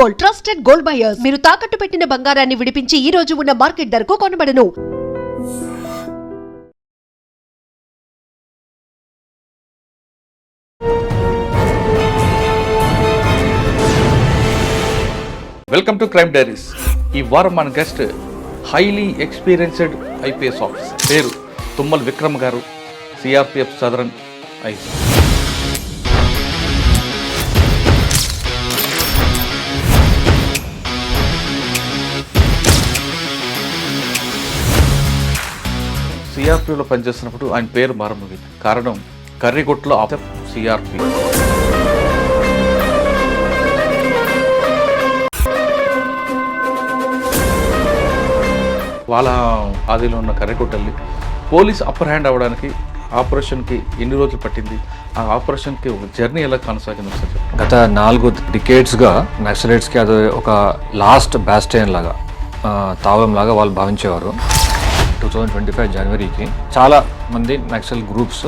Gold, trusted gold buyers. మీరు తాకట్టు పెట్టిన బంగారాన్ని విడిపించి ఈ రోజు ఉన్న మార్కెట్ ధరకు కొనబడను. Welcome to crime diaries. ఈ వారం మన guest highly experienced IPS officer, పేరు Tummala Vikram garu, CRPF southern IG. సిఆర్పిలో పనిచేస్తున్నప్పుడు ఆయన పేరు మారమోగింది. కారణం కర్రిగుట్లో సిఆర్పి. వాళ్ళ ఆదిలో ఉన్న కర్రిగుట్టల్ని పోలీస్ అప్పర్ హ్యాండ్ అవ్వడానికి ఆపరేషన్కి ఎన్ని రోజులు పట్టింది, ఆ ఆపరేషన్కి ఒక జర్నీ ఎలా కొనసాగింది సార్? గత 4 డికేడ్స్గా నక్సలైట్స్కి అది ఒక లాస్ట్ బ్యాస్టియన్ లాగా, తావలం లాగా వాళ్ళు భావించేవారు. 2025 జనవరికి చాలా మంది నక్సల్ గ్రూప్స్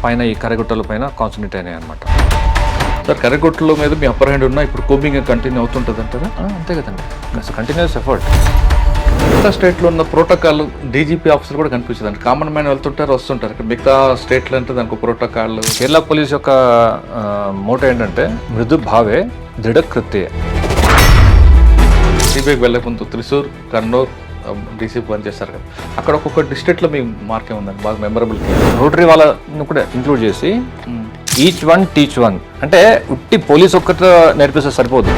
పైన ఈ కర్రిగుట్టల పైన కాన్సన్ట్రేట్ అయినాయి అనమాట. సార్, కర్రిగుట్టల మీద మీ అప్పర్ హ్యాండ్ ఉన్నా ఇప్పుడు కోబింగ్ కంటిన్యూ అవుతుంటుంది అంటారా? అంతే కదండి, కంటిన్యూస్ ఎఫర్ట్. మిగతా స్టేట్లో ఉన్న ప్రోటోకాల్ డీజీపీ ఆఫీసర్ కూడా కనిపించదు అండి. కామన్ మ్యాన్ వెళ్తుంటారు, వస్తుంటారు. ఇక్కడ మిగతా స్టేట్లో అంటే దానికి ప్రోటోకాల్. కేరళ పోలీస్ యొక్క మోటో ఏంటంటే మృదు భావే దృఢ కృత్యే. సిబిఐకి వెళ్ళే ముందు త్రిశూర్, కర్నూలు డీసీపీ పనిచేస్తారు కదా, అక్కడ ఒక్కొక్క డిస్ట్రిక్ట్లో మీ మార్కే ఉందండి బాగా మెమరబుల్. రోటరీ వాళ్ళను కూడా ఇంక్లూడ్ చేసి ఈచ్ వన్ టీచ్ వన్ అంటే ఉట్టి పోలీస్ ఒక్కటి నేర్పిస్తే సరిపోదు.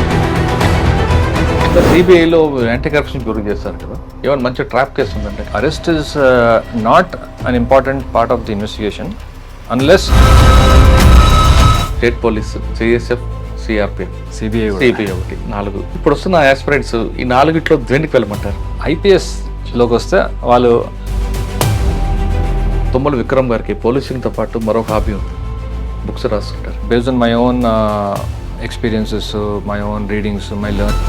సిబిఐలో యాంటీ కరప్షన్ బ్యూరో చేస్తారు కదా, ఏమైనా మంచి ట్రాప్ కేసు ఉందంటే? Arrest is not an important part of the investigation unless state police, CSF, CRPF, CBI ఒకటి 4. ఇప్పుడు వస్తున్న ఆస్పిరెంట్స్ ఈ 4 దేనికి వెళ్ళమంటారు? ఐపీఎస్లోకి వస్తే వాళ్ళు తుమ్మల విక్రమ్ గారికి పోలీసింగ్తో పాటు మరొక హాబీ ఉంది, బుక్స్ రాస్తుంటారు. Based on my own experiences, my own readings, my learn.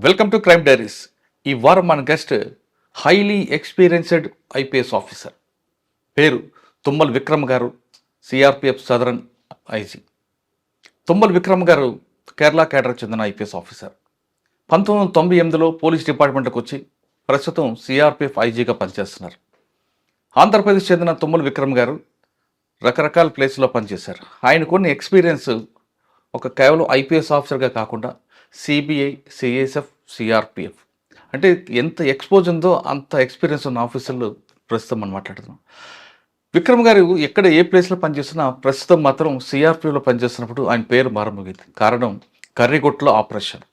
Welcome to crime diaries. ఈ వారం మన guest highly experienced IPS officer, పేరు Tummala Vikram garu, CRPF southern IG. Tummala Vikram garu Kerala కేడర్కి చెందిన ఐపీఎస్ ఆఫీసర్. 1998లో పోలీస్ డిపార్ట్మెంట్కి వచ్చి ప్రస్తుతం సిఆర్పిఎఫ్ ఐజీగా పనిచేస్తున్నారు. ఆంధ్రప్రదేశ్ చెందిన తుమ్మల విక్రమ్ గారు రకరకాల ప్లేస్లో పనిచేశారు. ఆయన కొన్ని ఎక్స్పీరియన్స్ ఒక కేవలం ఐపీఎస్ ఆఫీసర్గా కాకుండా సిబిఐ, సిఎస్ఎఫ్, సిఆర్పిఎఫ్ అంటే ఎంత ఎక్స్పోజ్ ఉందో అంత ఎక్స్పీరియన్స్ ఉన్న ఆఫీసర్లు ప్రస్తుతం మనం మాట్లాడుతున్నాం. విక్రమ్ గారు ఎక్కడ ఏ ప్లేస్లో పనిచేస్తున్నా ప్రస్తుతం మాత్రం సిఆర్పిలో పనిచేస్తున్నప్పుడు ఆయన పేరు మారమోగింది. కారణం కర్రిగుట్లో ఆపరేషన్.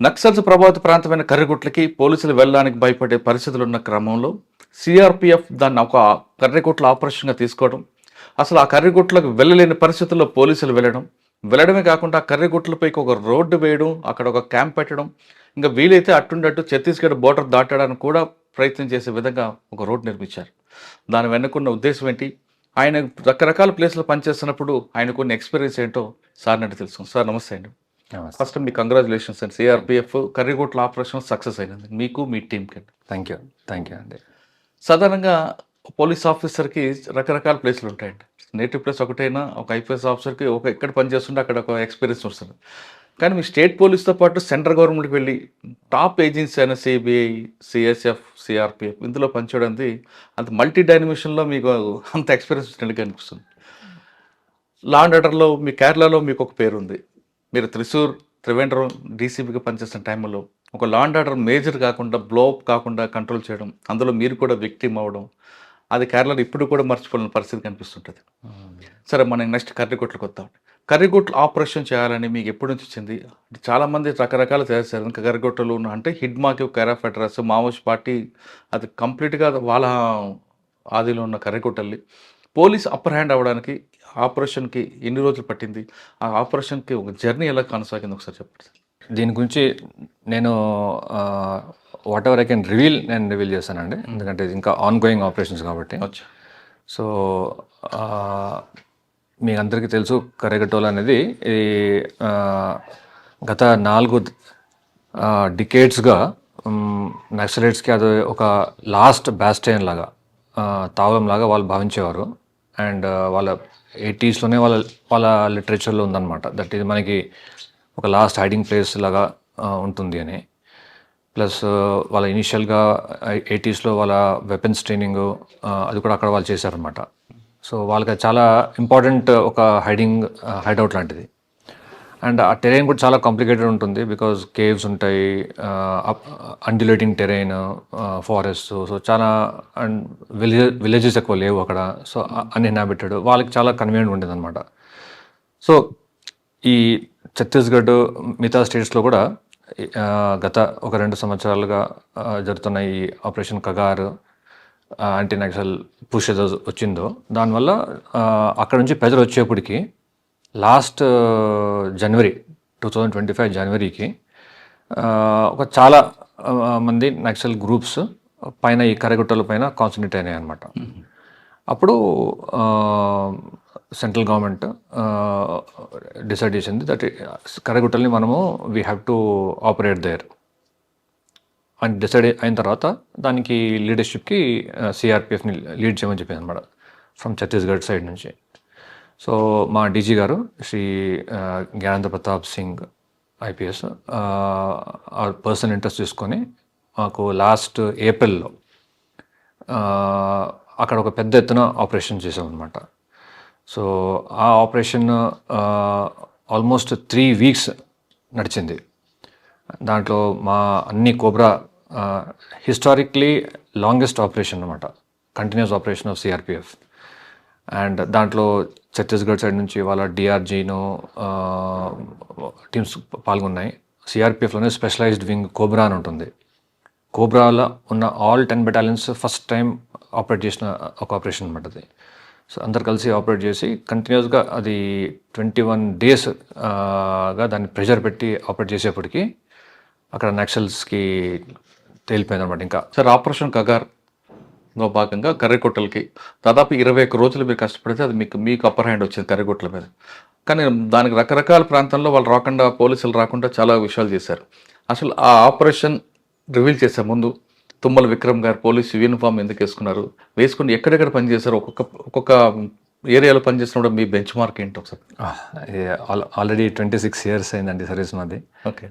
నక్సల్స్ ప్రభావిత ప్రాంతమైన కర్రిగుట్లకి పోలీసులు వెళ్ళడానికి భయపడే పరిస్థితులు ఉన్న క్రమంలో సిఆర్పిఎఫ్ దాన్ని ఒక కర్రిగుట్ల ఆపరేషన్గా తీసుకోవడం, అసలు ఆ కర్రిగుట్లకు వెళ్ళలేని పరిస్థితుల్లో పోలీసులు వెళ్ళడమే కాకుండా ఆ కర్రిగుట్లపైకి ఒక రోడ్డు వేయడం, అక్కడ ఒక క్యాంప్ పెట్టడం, ఇంకా వీలైతే అట్టుండట్టు ఛత్తీస్గఢ్ బోర్డర్ దాటడానికి కూడా ప్రయత్నం చేసే విధంగా ఒక రోడ్ నిర్మించారు. దాని వెనుకున్న ఉద్దేశం ఏంటి, ఆయన రకరకాల ప్లేస్లో పనిచేస్తున్నప్పుడు ఆయన కొన్ని ఎక్స్పీరియన్స్ ఏంటో సార్ అంటే తెలుసు. సార్ నమస్తే అండి. ఫస్ట్ మీ కంగ్రాచులేషన్స్ అండి. సిఆర్పిఎఫ్ కర్రిగుట్ల ఆపరేషన్ సక్సెస్ అయినది మీకు, మీ టీంకి. థ్యాంక్ యూ అండి. సాధారణంగా పోలీస్ ఆఫీసర్కి రకరకాల ప్లేస్లు ఉంటాయండి. నేటివ్ ప్లేస్ ఒకటైనా ఒక ఐపీఎస్ ఆఫీసర్కి ఒక ఎక్కడ పనిచేస్తుంటే అక్కడ ఒక ఎక్స్పీరియన్స్ వస్తుంది. కానీ మీ స్టేట్ పోలీస్తో పాటు సెంట్రల్ గవర్నమెంట్కి వెళ్ళి టాప్ ఏజెన్సీ అయిన సిబిఐ, సిఎస్ఎఫ్, సిఆర్పిఎఫ్ ఇందులో పనిచేయడానికి అంత మల్టీ డైమెన్షన్లో మీకు అంత ఎక్స్పీరియన్స్ వచ్చినట్టుగా అనిపిస్తుంది. లా అండ్ ఆర్డర్లో మీ కేరళలో మీకు ఒక పేరు ఉంది. మీరు త్రిశూర్, త్రివేంద్రం డీసీపీగా పనిచేస్తున్న టైంలో ఒక లా అండ్ ఆర్డర్ మేజర్ కాకుండా, బ్లోఅప్ కాకుండా కంట్రోల్ చేయడం, అందులో మీరు కూడా విక్టిమ్ అవ్వడం, అది కేరళలో ఇప్పుడు కూడా మర్చిపోలేని పరిస్థితి కనిపిస్తుంటుంది. సరే, మనం నెక్స్ట్ కర్రిగుట్లకు వద్దాం. కర్రిగుట్ల ఆపరేషన్ చేయాలని మీకు ఎప్పటి నుంచి వచ్చింది? చాలామంది రకరకాలు చేస్తారు. ఇంకా కర్రిగుట్టలు అంటే హిడ్మాకి, కేరా ఫెడరస్, మావోయిస్ట్ పార్టీ, అది కంప్లీట్గా వాళ్ళ ఆదిలో ఉన్న కర్రిగుట్టల్ని పోలీస్ అప్పర్ హ్యాండ్ అవ్వడానికి ఆపరేషన్కి ఎన్ని రోజులు పట్టింది, ఆ ఆపరేషన్కి ఒక జర్నీ ఎలా కొనసాగింది ఒకసారి చెప్పండి. దీని గురించి నేను what ever I can reveal నేను రివీల్ చేస్తానండి, ఎందుకంటే ఇది ఇంకా ఆన్ గోయింగ్ ఆపరేషన్స్ కాబట్టి. సో మీకు అందరికీ తెలుసు, కర్రిగుట్టలు అనేది గత 4 డికేడ్స్గా నక్సలైట్స్కి అది ఒక లాస్ట్ బ్యాస్టియన్ లాగా, తావలంలాగా వాళ్ళు భావించేవారు. అండ్ వాళ్ళ 80స్లోనే వాళ్ళ వాళ్ళ లిటరేచర్లో ఉందన్నమాట. దట్ ఇది మనకి ఒక లాస్ట్ హైడింగ్ ప్లేస్ లాగా ఉంటుంది అని. ప్లస్ వాళ్ళ ఇనీషియల్గా 80స్లో వాళ్ళ వెపన్స్ ట్రైనింగ్ అది కూడా అక్కడ వాళ్ళు చేశారనమాట. సో వాళ్ళకి చాలా ఇంపార్టెంట్ ఒక హైడౌట్ లాంటిది. అండ్ ఆ టెరైన్ కూడా చాలా కాంప్లికేటెడ్ ఉంటుంది, బికాజ్ కేవ్స్ ఉంటాయి, అండ్యులేటింగ్ టెరైన్, ఫారెస్ట్. సో చాలా అండ్ విలేజెస్ ఎక్కువ లేవు అక్కడ. సో అన్ఇన్హాబిటెడ్, వాళ్ళకి చాలా కన్వీనియంట్ ఉండేది అనమాట. సో ఈ ఛత్తీస్గఢ్ మిగతా స్టేట్స్లో కూడా గత ఒక 2 సంవత్సరాలుగా జరుగుతున్న ఈ operation Kagar anti Naxal push ఏదో వచ్చిందో దానివల్ల అక్కడ నుంచి ప్రజలు వచ్చేప్పటికి లాస్ట్ జనవరి 2025 జనవరికి ఒక చాలా మంది నక్సల్ గ్రూప్స్ పైన ఈ కరగుట్టల పైన కాన్సన్ట్రేట్ అయినాయి అనమాట. అప్పుడు సెంట్రల్ గవర్నమెంట్ డిసైడ్ చేసింది దట్ కరగుట్టల్ని మనము we have to operate there అని డిసైడ్ అయిన తర్వాత దానికి లీడర్షిప్కి సిఆర్పిఎఫ్ని లీడ్ చేయమని చెప్పింది అనమాట ఫ్రమ్ ఛత్తీస్గఢ్ సైడ్ నుంచి. సో మా డీజీ గారు శ్రీ జ్ఞానేంద్ర ప్రతాప్ సింగ్ ఐపీఎస్ ఆ పర్సనల్ ఇంట్రెస్ట్ తీసుకొని మాకు లాస్ట్ ఏప్రిల్లో అక్కడ ఒక పెద్ద ఎత్తున ఆపరేషన్ చేసామన్నమాట. సో ఆ ఆపరేషన్ ఆల్మోస్ట్ 3 వీక్స్ నడిచింది. దాంట్లో మా అన్ని కోబ్రా హిస్టారిక్లీ లాంగెస్ట్ ఆపరేషన్ అనమాట, continuous operation of CRPF. And దాంట్లో ఛత్తీస్గఢ్ సైడ్ నుంచి వాళ్ళ డిఆర్జీను టీమ్స్ పాల్గొన్నాయి. సిఆర్పిఎఫ్లోనే స్పెషలైజ్డ్ వింగ్ కోబ్రా అని ఉంటుంది. కోబ్రాలో ఉన్న all 10 battalions first time operate చేసిన ఒక ఆపరేషన్ అనమాట అది. సో అందరు కలిసి ఆపరేట్ చేసి కంటిన్యూస్గా అది 21 days దాన్ని ప్రెషర్ పెట్టి ఆపరేట్ చేసేప్పటికి అక్కడ నక్సల్స్కి తేలిపోయింది అనమాట. ఇంకా సార్, ఆపరేషన్ కగార్లో భాగంగా కర్రెకొట్టలకి దాదాపు 21 రోజులు మీరు కష్టపడితే అది మీకు అప్పర్ హ్యాండ్ వచ్చింది కర్రెకొట్టల మీద. కానీ దానికి రకరకాల ప్రాంతాల్లో వాళ్ళు రాకుండా, పోలీసులు రాకుండా చాలా విషయాలు చేశారు. అసలు ఆ ఆపరేషన్ రివీల్ చేసే ముందు తుమ్మల విక్రమ్ గారు పోలీసు యూనిఫామ్ ఎందుకు వేసుకున్నారు, వేసుకుని ఎక్కడెక్కడ పనిచేశారు, ఒక్కొక్క ఏరియాలో పనిచేసినప్పుడు మీ బెంచ్ మార్క్ ఏంటి ఒకసారి? ఆల్రెడీ 26 years అయిందండి సర్వీస్ మాది. ఓకే.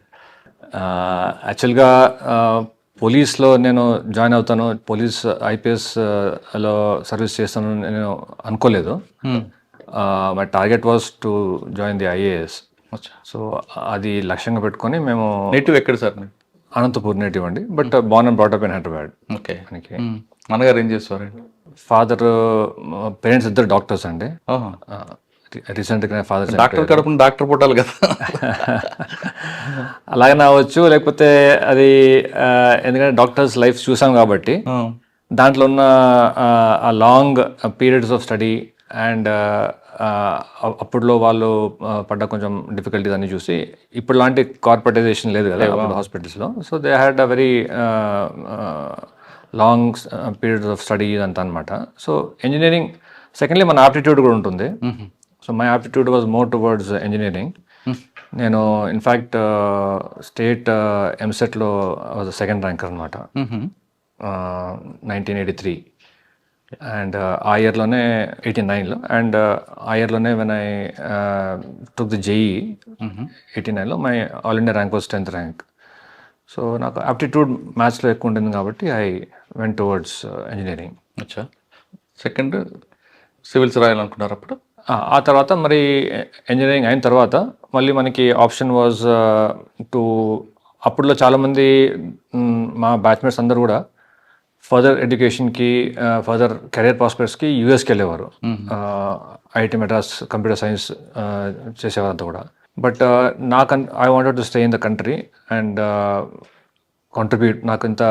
యాక్చువల్గా పోలీస్లో నేను జాయిన్ అవుతాను, పోలీస్ ఐపీఎస్లో సర్వీస్ చేస్తాను నేను అనుకోలేదు. My target was to join the IAS. So అది లక్ష్యంగా పెట్టుకొని మేము. నేటివ్ ఎక్కడ సార్? అనంతపూర్ నేటివ్ అండి, but born and brought up in Hyderabad. Okay. నాన్నగారు ఏం చేస్తారండి? ఫాదర్, పేరెంట్స్ ఇద్దరు డాక్టర్స్ అండి. రీసెంట్గా ఫాదర్ డాక్టర్ కడుపున డాక్టర్ పుట్టాలి కదా. అలాగనే అవ్వచ్చు, లేకపోతే అది ఎందుకంటే డాక్టర్స్ లైఫ్ చూసాం కాబట్టి దాంట్లో ఉన్న ఆ long periods of study and అప్పుడులో వాళ్ళు పడ్డ కొంచెం డిఫికల్టీస్ అన్ని చూసి, ఇప్పుడు లాంటి కార్పొరేటైజేషన్ లేదు కదా అప్పుడు హాస్పిటల్స్లో. So they had a very long periods of study అంతా అనమాట. సో ఇంజనీరింగ్, సెకండ్లీ మన ఆప్టిట్యూడ్ కూడా ఉంటుంది. So my aptitude was more towards engineering. నేను ఇన్ఫ్యాక్ట్ స్టేట్ ఎంసెట్లో వాజ్ సెకండ్ ర్యాంకర్ అనమాట 1983. అండ్ ఆ ఇయర్లోనే 89లో, అండ్ ఆ ఇయర్లోనే when I took the JEE 89లో my all India rank was 10th rank. So నాకు ఆప్టిట్యూడ్ మ్యాథ్స్లో ఎక్కువ ఉంటుంది కాబట్టి ఐ వెంట్ టువర్డ్స్ ఇంజనీరింగ్. అచ్చా. సెకండ్ సివిల్స్ రాయాలనుకున్నారు అప్పుడు? ఆ తర్వాత మరి ఇంజనీరింగ్ అయిన తర్వాత మళ్ళీ మనకి ఆప్షన్ వాజ్ టు, అప్పుడులో చాలామంది మా బ్యాచ్మేట్స్ అందరూ కూడా ఫర్దర్ ఎడ్యుకేషన్కి, ఫర్దర్ కెరియర్ ప్రాస్పెక్ట్స్కి యూఎస్కి వెళ్ళేవారు. ఐఐటి మెడ్రాస్ కంప్యూటర్ సైన్స్ చేసేవారంతా కూడా. But I wanted to stay in the country and contribute. నాకు ఇంత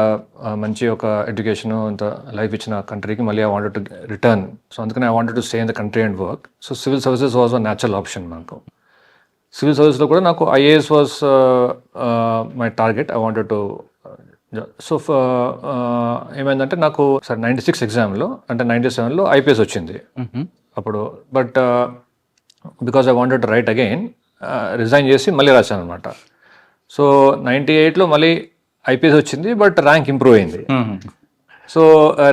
మంచి ఒక ఎడ్యుకేషన్, ఇంత లైఫ్ ఇచ్చిన కంట్రీకి మళ్ళీ I wanted to return. So అందుకని I wanted to stay in the country and work. So civil services was a natural option నాకు. సివిల్ సర్వీస్లో కూడా నాకు IAS was my target. I wanted to. So ఏమైందంటే నాకు 96 ఎగ్జామ్లో, అంటే 97లో ఐపీఎస్ వచ్చింది అప్పుడు. But because I wanted to write again, resign చేసి మళ్ళీ రాశాను అనమాట. సో 98లో మళ్ళీ ఐపీఎస్ వచ్చింది, బట్ ర్యాంక్ ఇంప్రూవ్ అయింది. సో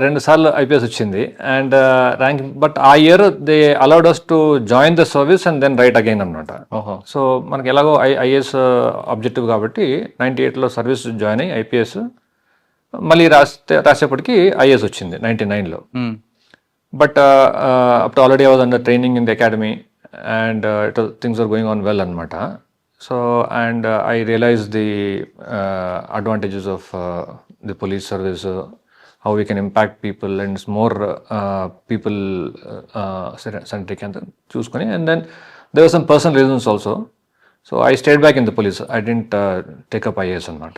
2 సార్లు ఐపీఎస్ వచ్చింది అండ్ ర్యాంక్, బట్ ఆ year they allowed us to join the service and then write again అనమాట. ఓహో. సో మనకి ఎలాగో ఐఏఎస్ ఆబ్జెక్టివ్ కాబట్టి 98లో సర్వీస్ జాయిన్ అయ్యి ఐపీఎస్ మళ్ళీ రాసేపటికి ఐఏఎస్ వచ్చింది 99లో. బట్ అప్పుడు already I was under training in the academy and things are going on well అనమాట. So and I realise the advantages of the police service, how we can impact people and it's more people centric and చూసుకొని, and then there were some personal reasons also, so I stayed back in the police. I didn't take up IAS అనమాట.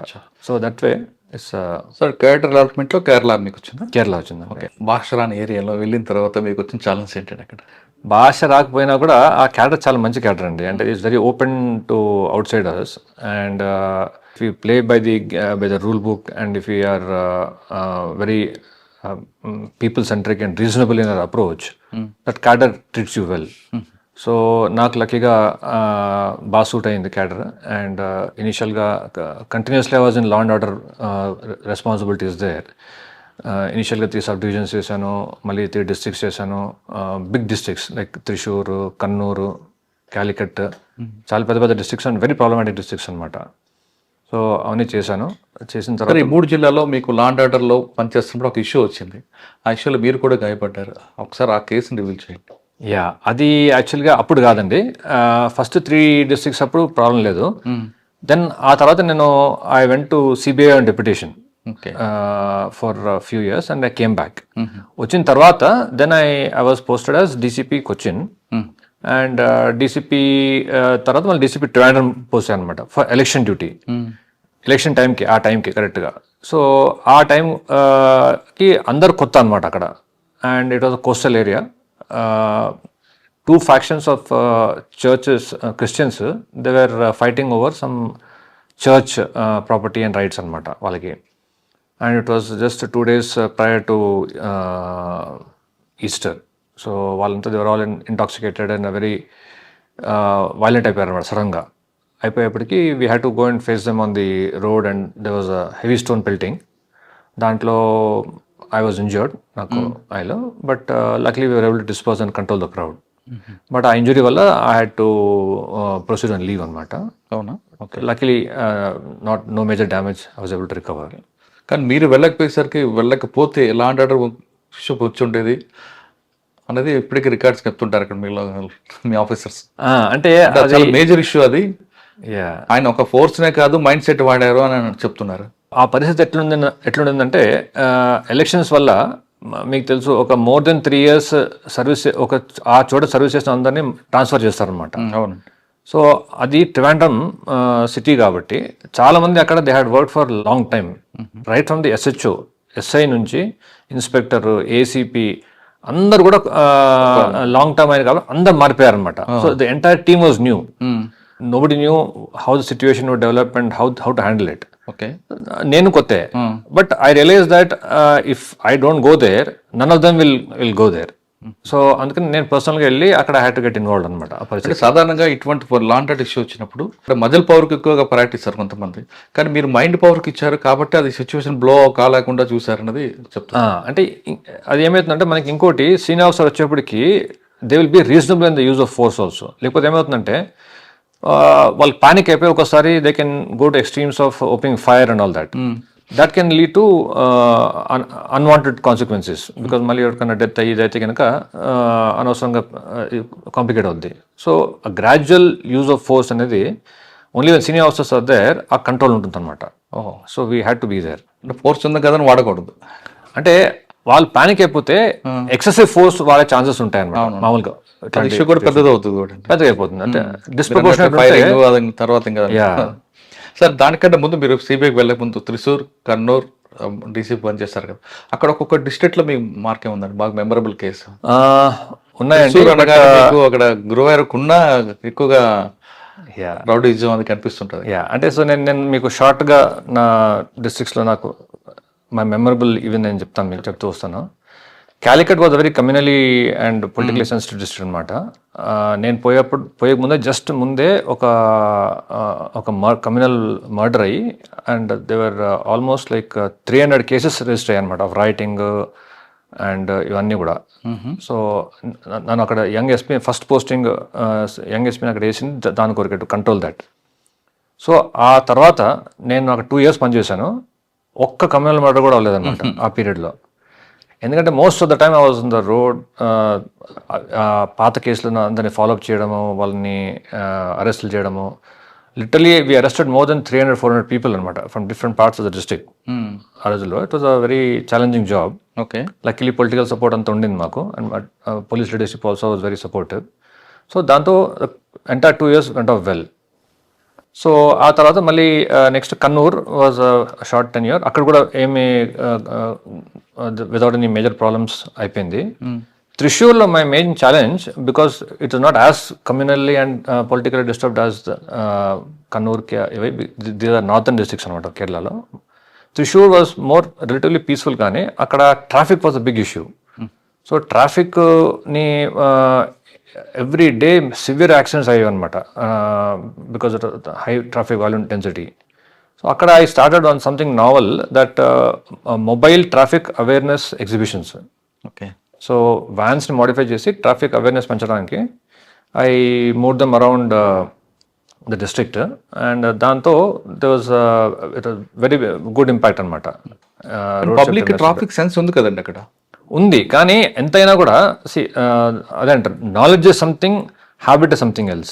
So that way it's sir character డెవలప్మెంట్లో కేరళ మీకు వచ్చిందా? కేరళ వచ్చింది. Okay. భాష రాని ఏరియాలో వెళ్ళిన తర్వాత మీకు వచ్చిన ఛాలెంజ్ ఏంటంటే అక్కడ? భాష రాకపోయినా కూడా ఆ క్యారెక్టర్ చాలా మంచి క్యారెక్టర్ అండి. అంటే it's very open to outsiders and if you play by the rule book and if you are very people centric and reasonable in our approach, that cadre treats you well. So నాకు లక్కీగా బాగా suit అయింది cadre and ఇనిషియల్గా continuously I was in law and order responsibilities there. ఇనిషియల్గా 3 sub divisions చేశాను, మళ్ళీ 3 districts చేశాను, big districts like Thrissur, Kannur, Calicut, చాలా పెద్ద పెద్ద districts and very problematic districts అనమాట. సో అవన్నీ చేశాను. చేసిన తర్వాత ఈ 3 జిల్లాలో మీకు లా అండ్ ఆర్డర్లో పనిచేస్తున్నప్పుడు ఒక ఇష్యూ వచ్చింది. ఆ ఇష్యూలో మీరు కూడా గాయపడ్డారు. ఒకసారి ఆ కేసుని రివీల్ చేయండి. యా, అది యాక్చువల్గా అప్పుడు కాదండి, ఫస్ట్ 3 డిస్ట్రిక్ట్స్ అప్పుడు ప్రాబ్లం లేదు. దెన్ ఆ తర్వాత నేను I went to CBI on deputation for few years and I came back. వచ్చిన తర్వాత then I was posted as DCP Cochin and DCP తర్వాత మళ్ళీ డీసీపీ ట్రివాండ్రం పోస్ట్ అనమాట ఫర్ ఎలక్షన్ డ్యూటీ. ఎలక్షన్ టైంకి, ఆ టైంకి కరెక్ట్గా. సో ఆ టైంకి అందరు కొత్త అనమాట అక్కడ and it was a coastal area. 2 factions of churches, Christians, they were fighting over some church property and rights అనమాట వాళ్ళకి. And it was just 2 days prior to Easter. So వాళ్ళంతా they were all intoxicated and very violent అయిపోయారు అనమాట సడన్గా. అయిపోయేప్పటికీ we had to go and face them on the road and there was a heavy stone pelting. దాంట్లో I was injured, నాకు ఐలో, but luckily we were able to dispose and control the crowd. But ఆ injury వల్ల I had to proceed and leave అనమాట. అవునా? Okay. Luckily no major damage, I was able to recover. కానీ మీరు వెళ్ళకపోతే లా and order issue వచ్చి ఉండేది అనేది ఇప్పటికీ రికార్డ్స్ చెప్తుంటారు అక్కడ మీ ఆఫీసర్స్. అంటే చాలా మేజర్ ఇష్యూ అది. ఆయన ఒక ఫోర్స్నే కాదు మైండ్ సెట్ వాడారు అని చెప్తున్నారు. ఆ పరిస్థితి ఎట్లుండిందంటే ఎలక్షన్స్ వల్ల మీకు తెలుసు ఒక మోర్ దెన్ 3 years సర్వీస్ ఆ చోట సర్వీస్ చేసిన అందరినీ ట్రాన్స్ఫర్ చేస్తారనమాట. అవును. సో అది ట్రివాండ్రం సిటీ కాబట్టి చాలామంది అక్కడ they had work for long time, right from the SHO, SI నుంచి ఇన్స్పెక్టర్, ఏసీపీ అందరు కూడా లాంగ్ టర్మ్ అయిన కాబట్టి అందరు మారిపోయారు అనమాట. So the entire team was new. Nobody knew how the situation would develop and how to handle it. Okay. నేను కొత్తే, but I realise that if I don't go there none of them will go there. So అందుకని నేను పర్సనల్గా వెళ్ళి అక్కడ had to get involved అనమాట. సాధారణంగా ఇటువంటి లాండ్ ఆర్డర్ ఇష్యూ వచ్చినప్పుడు మజిల్ పవర్కి ఎక్కువగా ప్రయారిటీ ఇస్తారు కొంతమంది, కానీ మీరు మైండ్ పవర్కి ఇచ్చారు కాబట్టి అది సిచ్యువేషన్ బ్లో కాలేకుండా చూసారన్నది చెప్తాను. అంటే అది ఏమవుతుందంటే మనకి ఇంకోటి సీనియర్ ఆఫీసర్ వచ్చేప్పటికి they will be reasonable in the use of force also. లేకపోతే ఏమవుతుందంటే వాళ్ళు పానిక్ అయిపోయి ఒకసారి they can go to extremes of opening fire and all that. That can lead to unwanted consequences because మళ్ళీ ఎవరికైనా డెత్ అయ్యేదైతే కనుక అనవసరంగా కాంప్లికేట్ అవుద్ది. So gradual use of force అనేది only when senior officers are there ఆ కంట్రోల్ ఉంటుంది అనమాట. So we had to be there. Force ఉంది కదా వాడకూడదు. అంటే వాళ్ళు పానిక్ అయిపోతే ఎక్సెసివ్ ఫోర్స్ వాడే ఛాన్సెస్ ఉంటాయి అన్నమాట. మామూలుగా ఇష్యూ కూడా పెద్దది అవుతుంది, పెద్దగా అయిపోతుంది. అంటే డిస్ప్రపోర్షనేట్ తర్వాత ఇంకా. సార్ దానికంటే ముందు మీరు సిబిఐకి వెళ్ళక ముందు త్రిశూర్, కన్నూర్ డీసీపీ పనిచేస్తారు కదా, అక్కడ ఒక్కొక్క డిస్ట్రిక్ట్ లో మీ మార్కే ఉందండి బాగా మెమరబుల్ కేసు ఉన్నాయండి. అక్కడ గురువారకున్న ఎక్కువగా రౌడీజం అది కనిపిస్తుంటది. అంటే సో నేను మీకు షార్ట్ గా నా డిస్ట్రిక్ట్స్ లో నాకు మై మెమరబుల్ ఈవెన్ నేను చెప్తాను, మీకు చెప్తూ వస్తాను. Calicut was very communally and politically sensitive district అనమాట. నేను పోయే ముందే జస్ట్ ముందే ఒక కమ్యూనల్ మర్డర్ అయ్యి and there almost like 300 cases register అయ్యాయి అనమాట ఆఫ్ రైటింగ్ అండ్ ఇవన్నీ కూడా. సో నన్ను అక్కడ young SP first posting young ఎస్పీని అక్కడ వేసింది దాని కొరకు టు కంట్రోల్ దట్. సో ఆ తర్వాత నేను అక్కడ 2 years పనిచేశాను. ఒక్క కమ్యూనల్ మర్డర్ కూడా అవ్వలేదన్నమాట ఆ పీరియడ్లో. ఎందుకంటే most of the time I was on the road. పాత కేసులను అందరినీ ఫాలోఅప్ చేయడము, వాళ్ళని అరెస్టులు చేయడము. Literally we arrested more than 300-400 people అనమాట from different parts of the district ఆ రోజుల్లో. It was a very challenging job. Okay. Luckily political support అంతా ఉండింది మాకు and police leadership also was very supportive. So దాంతో entire 2 years went off well. So ఆ తర్వాత మళ్ళీ next Kannur was short tenure. అక్కడ కూడా ఏమి వితౌట్ ఎనీ మేజర్ ప్రాబ్లమ్స్ అయిపోయింది. త్రిశూర్లో my main challenge because it is not as communally and political disturbed as Kannur, these are northern districts అనమాట కేరళలో. Thrissur was more relatively peaceful, కానీ అక్కడ traffic was a big issue. So ట్రాఫిక్ని every day severe accidents అయ్యాయి అనమాట because of high traffic volume density. So అక్కడ I started on something novel that mobile traffic awareness exhibitions. Okay. So వ్యాన్స్ని modify చేసి traffic awareness పెంచడానికి I move them around the district and దాంతో there was very good impact అనమాట. Public traffic sense ఉంది కదండి అక్కడ. ఉంది, కానీ ఎంతైనా కూడా అదే అంటారు, knowledge is something, habit is something else.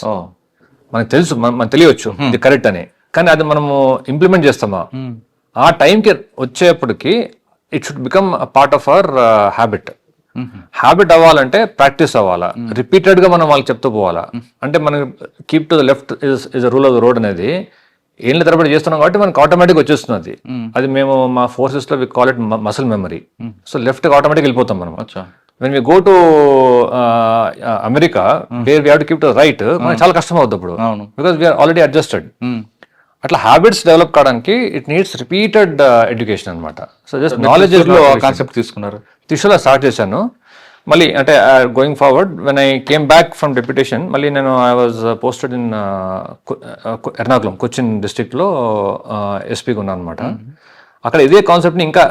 మనకు తెలుసు, మనకు తెలియవచ్చు ఇది కరెక్ట్ అని, కానీ అది మనము ఇంప్లిమెంట్ చేస్తామా ఆ టైంకి వచ్చేప్పటికి it should become a part of our habit. Habit అవ్వాలంటే ప్రాక్టీస్ అవ్వాలా, రిపీటెడ్గా మనం వాళ్ళకి చెప్తూ పోవాలా. అంటే మనం keep to the left is the rule of the road అనేది ఏళ్ళ తరబడి చేస్తున్నాం కాబట్టి మనకు ఆటోమేటిక్ వచ్చేస్తున్నది. అది మేము మా ఫోర్సెస్లో we call it muscle memory. So లెఫ్ట్కి ఆటోమేటిక్ వెళ్ళిపోతాం మనం. When we go to America where we have to keep to right, మనకి చాలా కష్టం అవుతుంది అప్పుడు, బికాస్ వీఆర్ ఆల్రెడీ అడ్జస్టెడ్. అట్లా హ్యాబిట్స్ డెవలప్ కావడానికి ఇట్ నీడ్స్ రిపీటెడ్ ఎడ్యుకేషన్ అనమాట. సో జస్ట్ నాలెడ్జ్ కాన్సెప్ట్ తీసుకున్నారు. త్రిశూర్లో స్టార్ట్ చేశాను. మళ్ళీ అంటే going forward when I came back from deputation, మళ్ళీ నేను I was posted in Ernakulam, Cochin డిస్ట్రిక్ట్లో ఎస్పీగా ఉన్నాను అనమాట. అక్కడ ఇదే కాన్సెప్ట్ని ఇంకా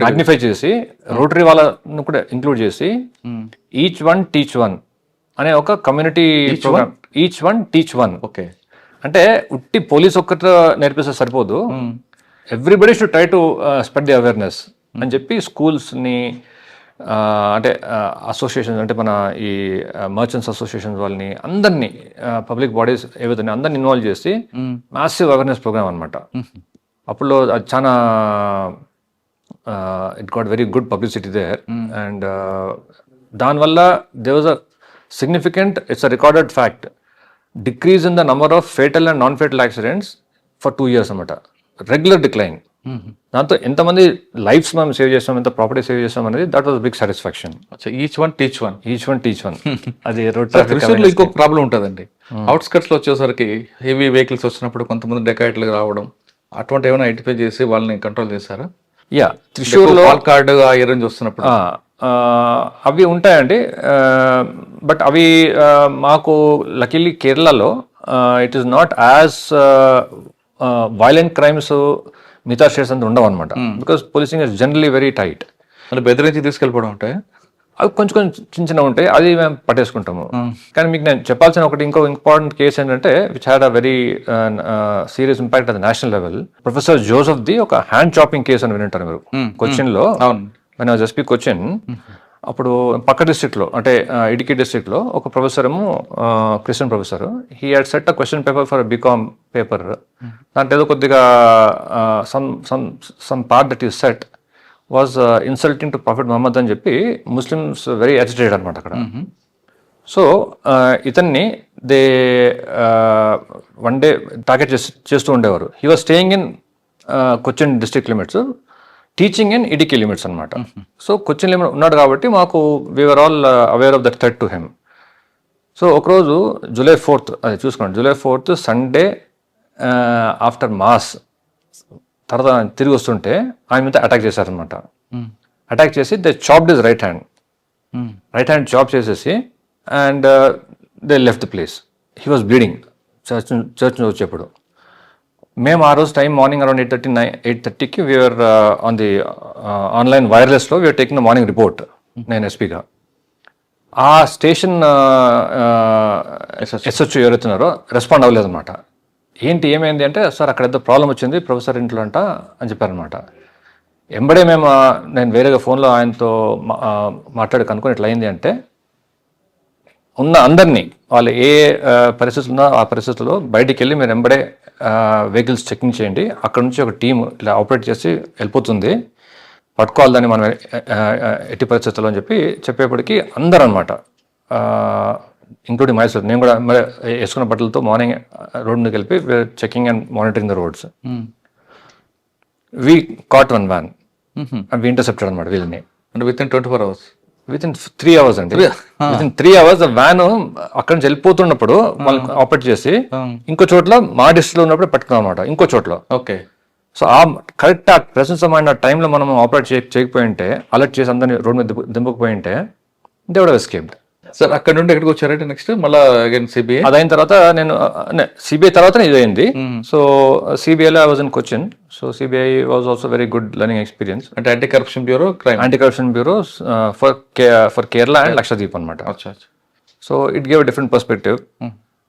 మ్యాగ్నిఫై చేసి రోటరీ వాళ్ళను కూడా ఇంక్లూడ్ చేసి ఈచ్ వన్ టీచ్ వన్ అనే ఒక community programme. Each one teach one. Okay. అంటే ఉట్టి పోలీస్ ఒక్కటి నేర్పిస్తే సరిపోదు, everybody should try to spread the awareness అని చెప్పి స్కూల్స్ని అంటే అసోసియేషన్స్, అంటే మన ఈ మర్చెంట్స్ అసోసియేషన్స్ వాళ్ళని అందరినీ, పబ్లిక్ బాడీస్ ఏవైతే అందరిని ఇన్వాల్వ్ చేసి మ్యాసివ్ అవేర్నెస్ ప్రోగ్రామ్ అనమాట. అప్పుడు అది చాలా it got very good publicity there. And దానివల్ల there was a significant, it's a recorded fact, decrease in the number of fatal and non fatal accidents for 2 years అనమాట. Regular decline. దాంతో ఎంతమంది lifes మనం save చేస్తాం, ఎంత property save చేస్తాం అనేది that was big satisfaction. Each one teach one. Each one teach one. అది త్రిశూర్లో ఇంకొక ప్రాబ్లం ఉంటుందండి. అవుట్స్కట్స్లో వచ్చేసరికి హెవీ వెహికల్స్ వచ్చినప్పుడు కొంతమంది డెకాయిట్లు రావడం, అటువంటి ఏమైనా ఐడెంటిఫై చేసి వాళ్ళని కంట్రోల్ చేశారా? యా, త్రిశూర్లో కార్డు ఆ ఏరియా వస్తున్నప్పుడు అవి ఉంటాయండి. బట్ అవి మాకు లక్కీలీ కేరళలో it is not as violent crimes మిగతా స్టేట్స్ అంతా ఉండవు అనమాట. Because policing is generally very tight. మళ్ళీ బెదిరించి తీసుకెళ్ళిపోవడం ఉంటాయి, అవి కొంచెం కొంచెం చిన్న చిన్న ఉంటాయి, అది మేము పట్టేసుకుంటాము. కానీ మీకు నేను చెప్పాల్సిన ఒకటి ఇంకో ఇంపార్టెంట్ కేసు ఏంటంటే which had a very serious impact at the national level. Professor Joseph the ఒక హ్యాండ్ చాపింగ్ కేసు అని వింటారు మీరు కొచ్చిన్లో. మన ఎస్పీ కొచ్చిన్, అప్పుడు పక్క డిస్ట్రిక్ట్లో అంటే ఇడికి డిస్ట్రిక్ట్లో ఒక ప్రొఫెసర్ ఏమో Christian professor, he had set a question paper for BCom paper. దాంట్లో ఏదో కొద్దిగా some part that is set was insulting to prophet Muhammad అని చెప్పి ముస్లిమ్స్ వెరీ అజిటేటెడ్ అనమాట అక్కడ. సో ఇతన్ని దే వన్ డే టార్గెట్ చేస్తూ ఉండేవారు. He was staying in Cochin district limits, teaching in Idukki limits అనమాట. సో కొచ్చిన్ లిమిట్ ఉన్నాడు కాబట్టి మాకు we're all aware of that threat to him. So ఒకరోజు July 4th, అది చూసుకోండి, July 4th Sunday after mass తర్వాత తిరిగి వస్తుంటే ఆయన మీద అటాక్ చేశారనమాట. అటాక్ చేసి they chopped his right hand chop చేసేసి and they left the place. He was bleeding church నుంచి వచ్చేప్పుడు. మేము ఆ రోజు టైం మార్నింగ్ అరౌండ్ 8:30కి వీఆర్ ఆన్ ది ఆన్లైన్ వైర్లెస్లో we are taking the morning report. నేను ఎస్పీగా ఆ స్టేషన్ ఎస్హెచ్ ఎవరైతున్నారో రెస్పాండ్ అవ్వలేదన్నమాట. ఏంటి ఏమైంది అంటే, సార్ అక్కడ ఏదో ప్రాబ్లం వచ్చింది ప్రొఫెసర్ ఇంట్లో అంట అని చెప్పారనమాట. ఎంబడే నేను వేరేగా ఫోన్లో ఆయనతో మాట్లాడి కనుక్కొని ఇట్లా అయింది అంటే, ఉన్న అందరినీ వాళ్ళు ఏ పరిస్థితులు ఉన్నా ఆ పరిస్థితుల్లో బయటికి వెళ్ళి మీరు ఎంబడే వెహికల్స్ చెకింగ్ చేయండి, అక్కడ నుంచి ఒక టీం ఇలా ఆపరేట్ చేసి వెళ్ళిపోతుంది, పట్టుకోవాలని మనం ఎట్టి పరిస్థితుల్లో అని చెప్పేప్పటికీ అందరూ అనమాట, ఇంక్లూడింగ్ మైసెల్ఫ్, నేను కూడా వేసుకున్న బట్టలతో మార్నింగ్ రోడ్ మీదకి వెళ్ళి checking and monitoring the roads. We caught one van, we intercepted అనమాట వీళ్ళని. అంటే within 24 hours, within 3 hours అండి. విత్ ఇన్ 3 hours వ్యాన్ అక్కడి నుంచి వెళ్ళిపోతున్నప్పుడు వాళ్ళు ఆపరేట్ చేసి ఇంకో చోట్ల మా డిస్ట్రిక్ట్లో ఉన్నప్పుడు పట్టుకున్నాం అనమాట, ఇంకో చోట్ల. ఓకే. సో ఆ కరెక్ట్ ఆ ప్రెసెన్స్ ఆఫ్ మైండ్ ఆ టైంలో మనం ఆపరేట్ చేయకపోయి ఉంటే, అలర్ట్ చేసి అందరినీ రోడ్ మీద దింపకపోయి ఉంటే they would have escaped. Sir అక్కడ నుండి ఎక్కడికి వచ్చారంటే నెక్స్ట్ మళ్ళీ అగైన్ సిబిఐ? అదైన తర్వాత నేను సిబిఐ తర్వాత ఇది అయింది. సో సిబిఐలో I was in Cochin. So CBI was also very good learning experience. అంటే anti corruption bureau, for Kerala and Lakshadweep అనమాట. So it gave different perspective.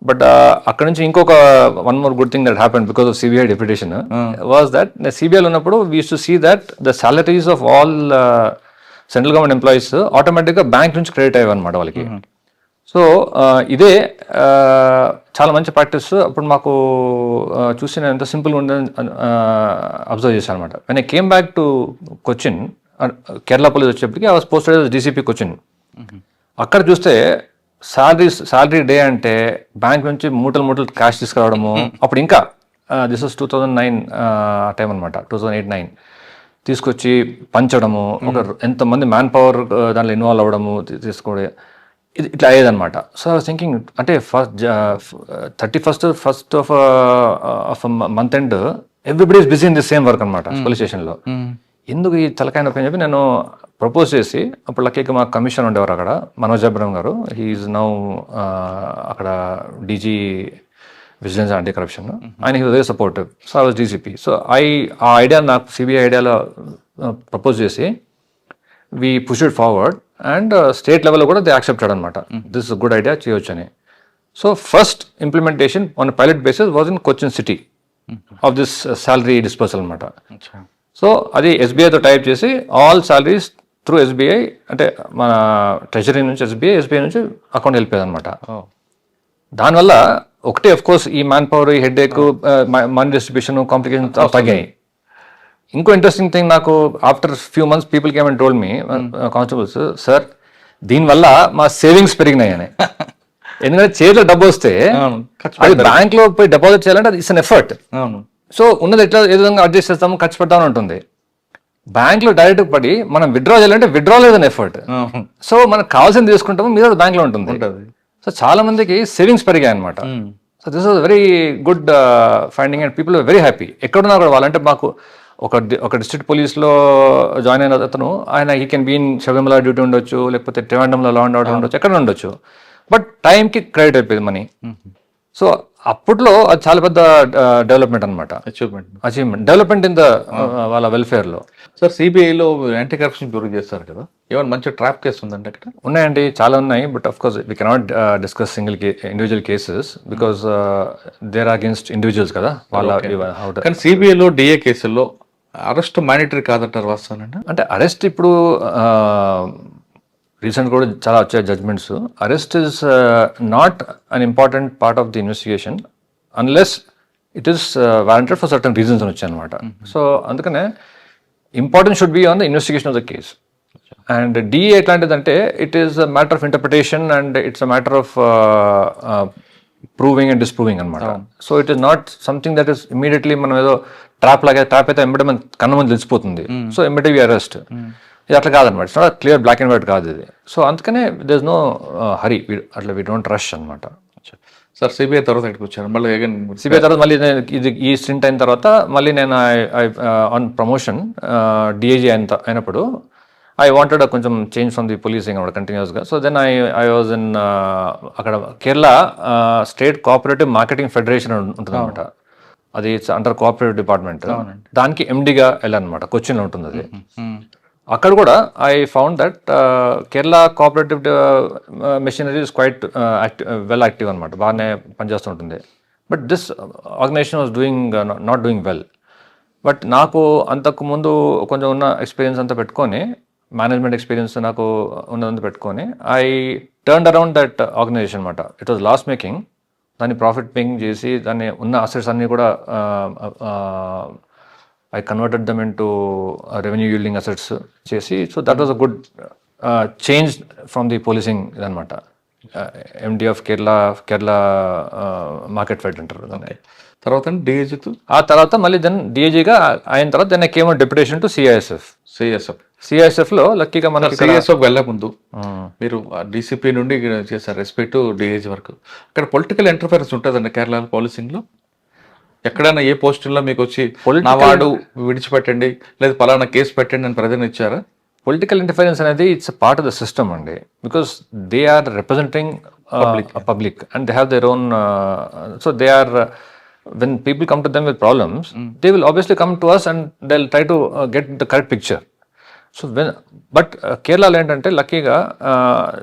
But అక్కడ నుంచి ఇంకొక one more good thing that happened because of CBI deputation was that సిబిఐలో ఉన్నప్పుడు we use to see that the salaries of all central government employees ఆటోమేటిక్గా bank నుంచి credit అయ్యాయి అనమాట వాళ్ళకి. సో ఇదే చాలా మంచి ప్రాక్టీస్. అప్పుడు మాకు చూసి నేను ఎంత సింపుల్గా ఉందని అబ్జర్వ్ చేశాను అనమాట. When I came back to Cochin, Kerala police వచ్చేప్పటికి I was posted as DCP Cochin. అక్కడ చూస్తే శాలరీ డే అంటే బ్యాంక్ నుంచి మూటలు క్యాష్ తీసుకురావడము. అప్పుడు ఇంకా దిస్ వాస్ 2009 టైం అనమాట, 2008-9 తీసుకొచ్చి పంచడము, ఒక ఎంతమంది మ్యాన్ పవర్ దాంట్లో ఇన్వాల్వ్ అవ్వడము, తీసుకోవడం, ఇది ఇట్లా అయ్యేదన్నమాట. సో ఐ వాస్ థింకింగ్ అంటే first of month end everybody is busy in the same work అనమాట పోలీస్ స్టేషన్లో. ఎందుకు ఈ తలకాయ నొప్పి అని చెప్పి నేను ప్రపోజ్ చేసి, అప్పుడు లక్కీగా మా కమిషనర్ ఉండేవారు అక్కడ, మనోజ్ అబ్రహం గారు. హీఈస్ నౌ అక్కడ డీజీ విజిలెన్స్ యాంటీ కరప్షన్. ఆయన he was very supportive. So I was DCP. So ఆ ఐడియా నాకు సిబిఐ ఐడియాలో ప్రపోజ్ చేసి we push it forward and state లెవెల్లో కూడా దే యాక్సెప్టెడ్ అనమాట, దిస్ ఇస్ గుడ్ ఐడియా, చేయొచ్చు అని. So first implementation on pilot basis was in Cochin city of this salary dispersal అనమాట. So అది ఎస్బీఐతో టైప్ చేసి ఆల్ శాలరీస్ త్రూ ఎస్బీఐ, అంటే మన ట్రెజరీ నుంచి ఎస్బీఐ నుంచి అకౌంట్ వెళ్ళిపోయేది అనమాట. దానివల్ల ఒకటే అఫ్ కోర్స్ ఈ మ్యాన్ పవర్, ఈ హెడ్ ఏక్, మనీ డిస్ట్రిబ్యూషన్, కాంప్లికేషన్ తగ్గాయి. ఇంకో ఇంట్రెస్టింగ్ థింగ్, నాకు after few months people came and told me, constables, sir దీనివల్ల మా సేవింగ్స్ పెరిగినాయి అని. ఎందుకంటే చేతిలో డబ్బు వస్తే అది బ్యాంక్ లో పోయి డిపాజిట్ చేయాలంటే అది ఇట్స్ అన్ ఎఫర్ట్. సో ఉన్నది ఎట్లా ఏ విధంగా అడ్జస్ట్ చేస్తాము, ఖర్చు పెడతామని ఉంటుంది. బ్యాంక్ లో డైరెక్ట్ పడి మనం విత్డ్రా చేయాలంటే విత్డ్రా లేదని ఎఫర్ట్. సో మనకు కావాల్సింది తీసుకుంటాము, మీద బ్యాంక్ లో ఉంటుంది. సో చాలా మందికి సేవింగ్స్ పెరిగాయి అనమాట. So this was very good finding and people are very happy. ఎక్కడున్నా కూడా వాళ్ళంటే మాకు ఒక డిస్ట్రిక్ట్ పోలీస్లో జాయిన్ అయిన అతను, ఆయన he can be in Sabarimala duty ఉండొచ్చు, లేకపోతే ట్రివాండ్రంలో లా అండ్ ఆర్డర్ ఉండొచ్చు, ఎక్కడ ఉండొచ్చు, బట్ టైంకి క్రెడిట్ అయిపోయింది మనీ. సో అప్పట్లో అది చాలా పెద్ద డెవలప్మెంట్ అనమాట, అచీవ్మెంట్ డెవలప్మెంట్ ఇన్ ద వాళ్ళ వెల్ఫేర్లో. సార్ సిబిఐలో యాంటీ కరప్షన్ బ్యూరో చేస్తారు కదా, ఏమైనా మంచి ట్రాప్ కేసు ఉందంటే అక్కడ? ఉన్నాయండి, చాలా ఉన్నాయి. But of course we cannot discuss individual cases because they're against individuals కదా వాళ్ళ. కానీ సిబిఐలో డిఏ కేసుల్లో అరెస్ట్ మానిటరీ కాదంటారు, వాస్తవానండి? అంటే అరెస్ట్ ఇప్పుడు రీసెంట్ కూడా చాలా వచ్చాయి judgments. Arrest is not an important part of the investigation unless it is warranted for certain reasons అని వచ్చాయి అనమాట. సో అందుకనే importance should be on the investigation of the case. And DA ఎట్లాంటిదంటే it is a matter of interpretation and it's a matter of proving and disproving అనమాట. So it is not something that is immediately మనం ఏదో trap అయితే ఎంబడే మన కన్న ముందు తెలిసిపోతుంది, సో ఎంబడే వి అరెస్ట్. ఇది అట్లా కాదనమాట, it's not clear black and white కాదు ఇది. సో అందుకనే దేర్ ఇస్ నో హరీ, అట్లా వీ డోంట్ రష్ అనమాట. సార్ సిబిఐ తర్వాత ఎక్కడికి వచ్చారు మళ్ళీ? సిబిఐ తర్వాత మళ్ళీ ఇది ఈ స్టింట్ అయిన తర్వాత మళ్ళీ నేను ఆన్ ప్రమోషన్ డిఐజీ అయినప్పుడు ఐ వాంటెడ్ కొంచెం చేంజ్ ఫ్రమ్ ది పోలీసింగ్ అన్నమాట కంటిన్యూస్గా. So then I was in అక్కడ Kerala state cooperative marketing federation ఉంటుంది అనమాట. అది ఇట్స్ అండర్ కోఆపరేటివ్ డిపార్ట్మెంట్. దానికి ఎండిగా వెళ్ళానమాట, కొచ్చిన్లో ఉంటుంది అది. అక్కడ కూడా I found that Kerala cooperative machinery is quite well active అనమాట, బాగానే పనిచేస్తుంటుంది. But this organisation was not doing well. But నాకు అంతకు ముందు కొంచెం ఉన్న ఎక్స్పీరియన్స్ అంతా పెట్టుకొని, మేనేజ్మెంట్ ఎక్స్పీరియన్స్ నాకు ఉన్నదంతా పెట్టుకొని, I turn around that organisation అనమాట. It was loss making. దాన్ని ప్రాఫిట్ మేకింగ్ చేసి దాన్ని ఉన్న అసెట్స్ అన్నీ కూడా I converted them into revenue yielding assets చేసి. So that was a good change from the policing ఇదనమాట. MD of Kerala market fed అంటారు దాన్ని. తర్వాత డిఐజీతో ఆ తర్వాత మళ్ళీ దెన్ డిఐజీగా అయిన తర్వాత then I came on deputation to సిఐఎస్ఎఫ్లో లక్కీగా మనకి సిఐఎస్ఎఫ్ వెళ్ళే ముందు మీరు డీసీపీ నుండి చేశారు రెస్పెక్ట్ డిఐజీ వరకు. అక్కడ పొలిటికల్ ఇంటర్ఫరెన్స్ ఉంటుందండి కేరళ పోలీసింగ్లో? ఎక్కడైనా ఏ పోస్టుల్లో మీకు వచ్చి నా వాడు విడిచిపెట్టండి లేదా పలానా కేసు పెట్టండి అని ప్రజలు ఇచ్చారా? పొలిటికల్ ఇంటర్ఫరెన్స్ అనేది it's part of the system అండి. Because they are representing public and they have their own. So they are, when people come to them with problems, they will obviously come to us and they'll try to get the correct picture. So but Kerala ఏంటంటే లక్కీగా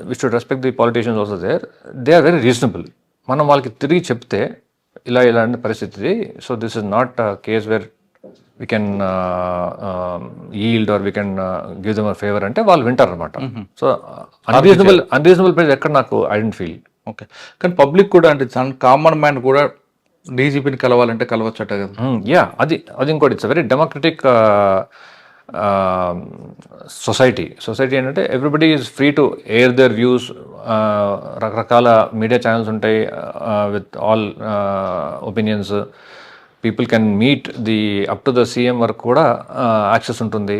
we should respect the politicians also there. They are very reasonable. మనం వాళ్ళకి తిరిగి చెప్తే ఇలా ఇలాంటి పరిస్థితి, so this is not case where we can yield or we can give them a favour అంటే వాళ్ళు వింటారు అనమాట. సో అన్రీజనబుల్ ప్రైస్ ఎక్కడ నాకు ఐ డోంట్ ఫీల్. ఓకే, కానీ పబ్లిక్ కూడా అంటే కామన్ మ్యాన్ కూడా డీజీపీని కలవాలంటే కలవచ్చట కదా? యా, అది ఇంకోటి. ఇట్స్ వెరీ డెమోక్రటిక్ సొసైటీ ఏంటంటే everybody is free to air their views. రకరకాల మీడియా ఛానల్స్ ఉంటాయి with all opinions. People can meet the up to the CM వరకు కూడా యాక్సెస్ ఉంటుంది,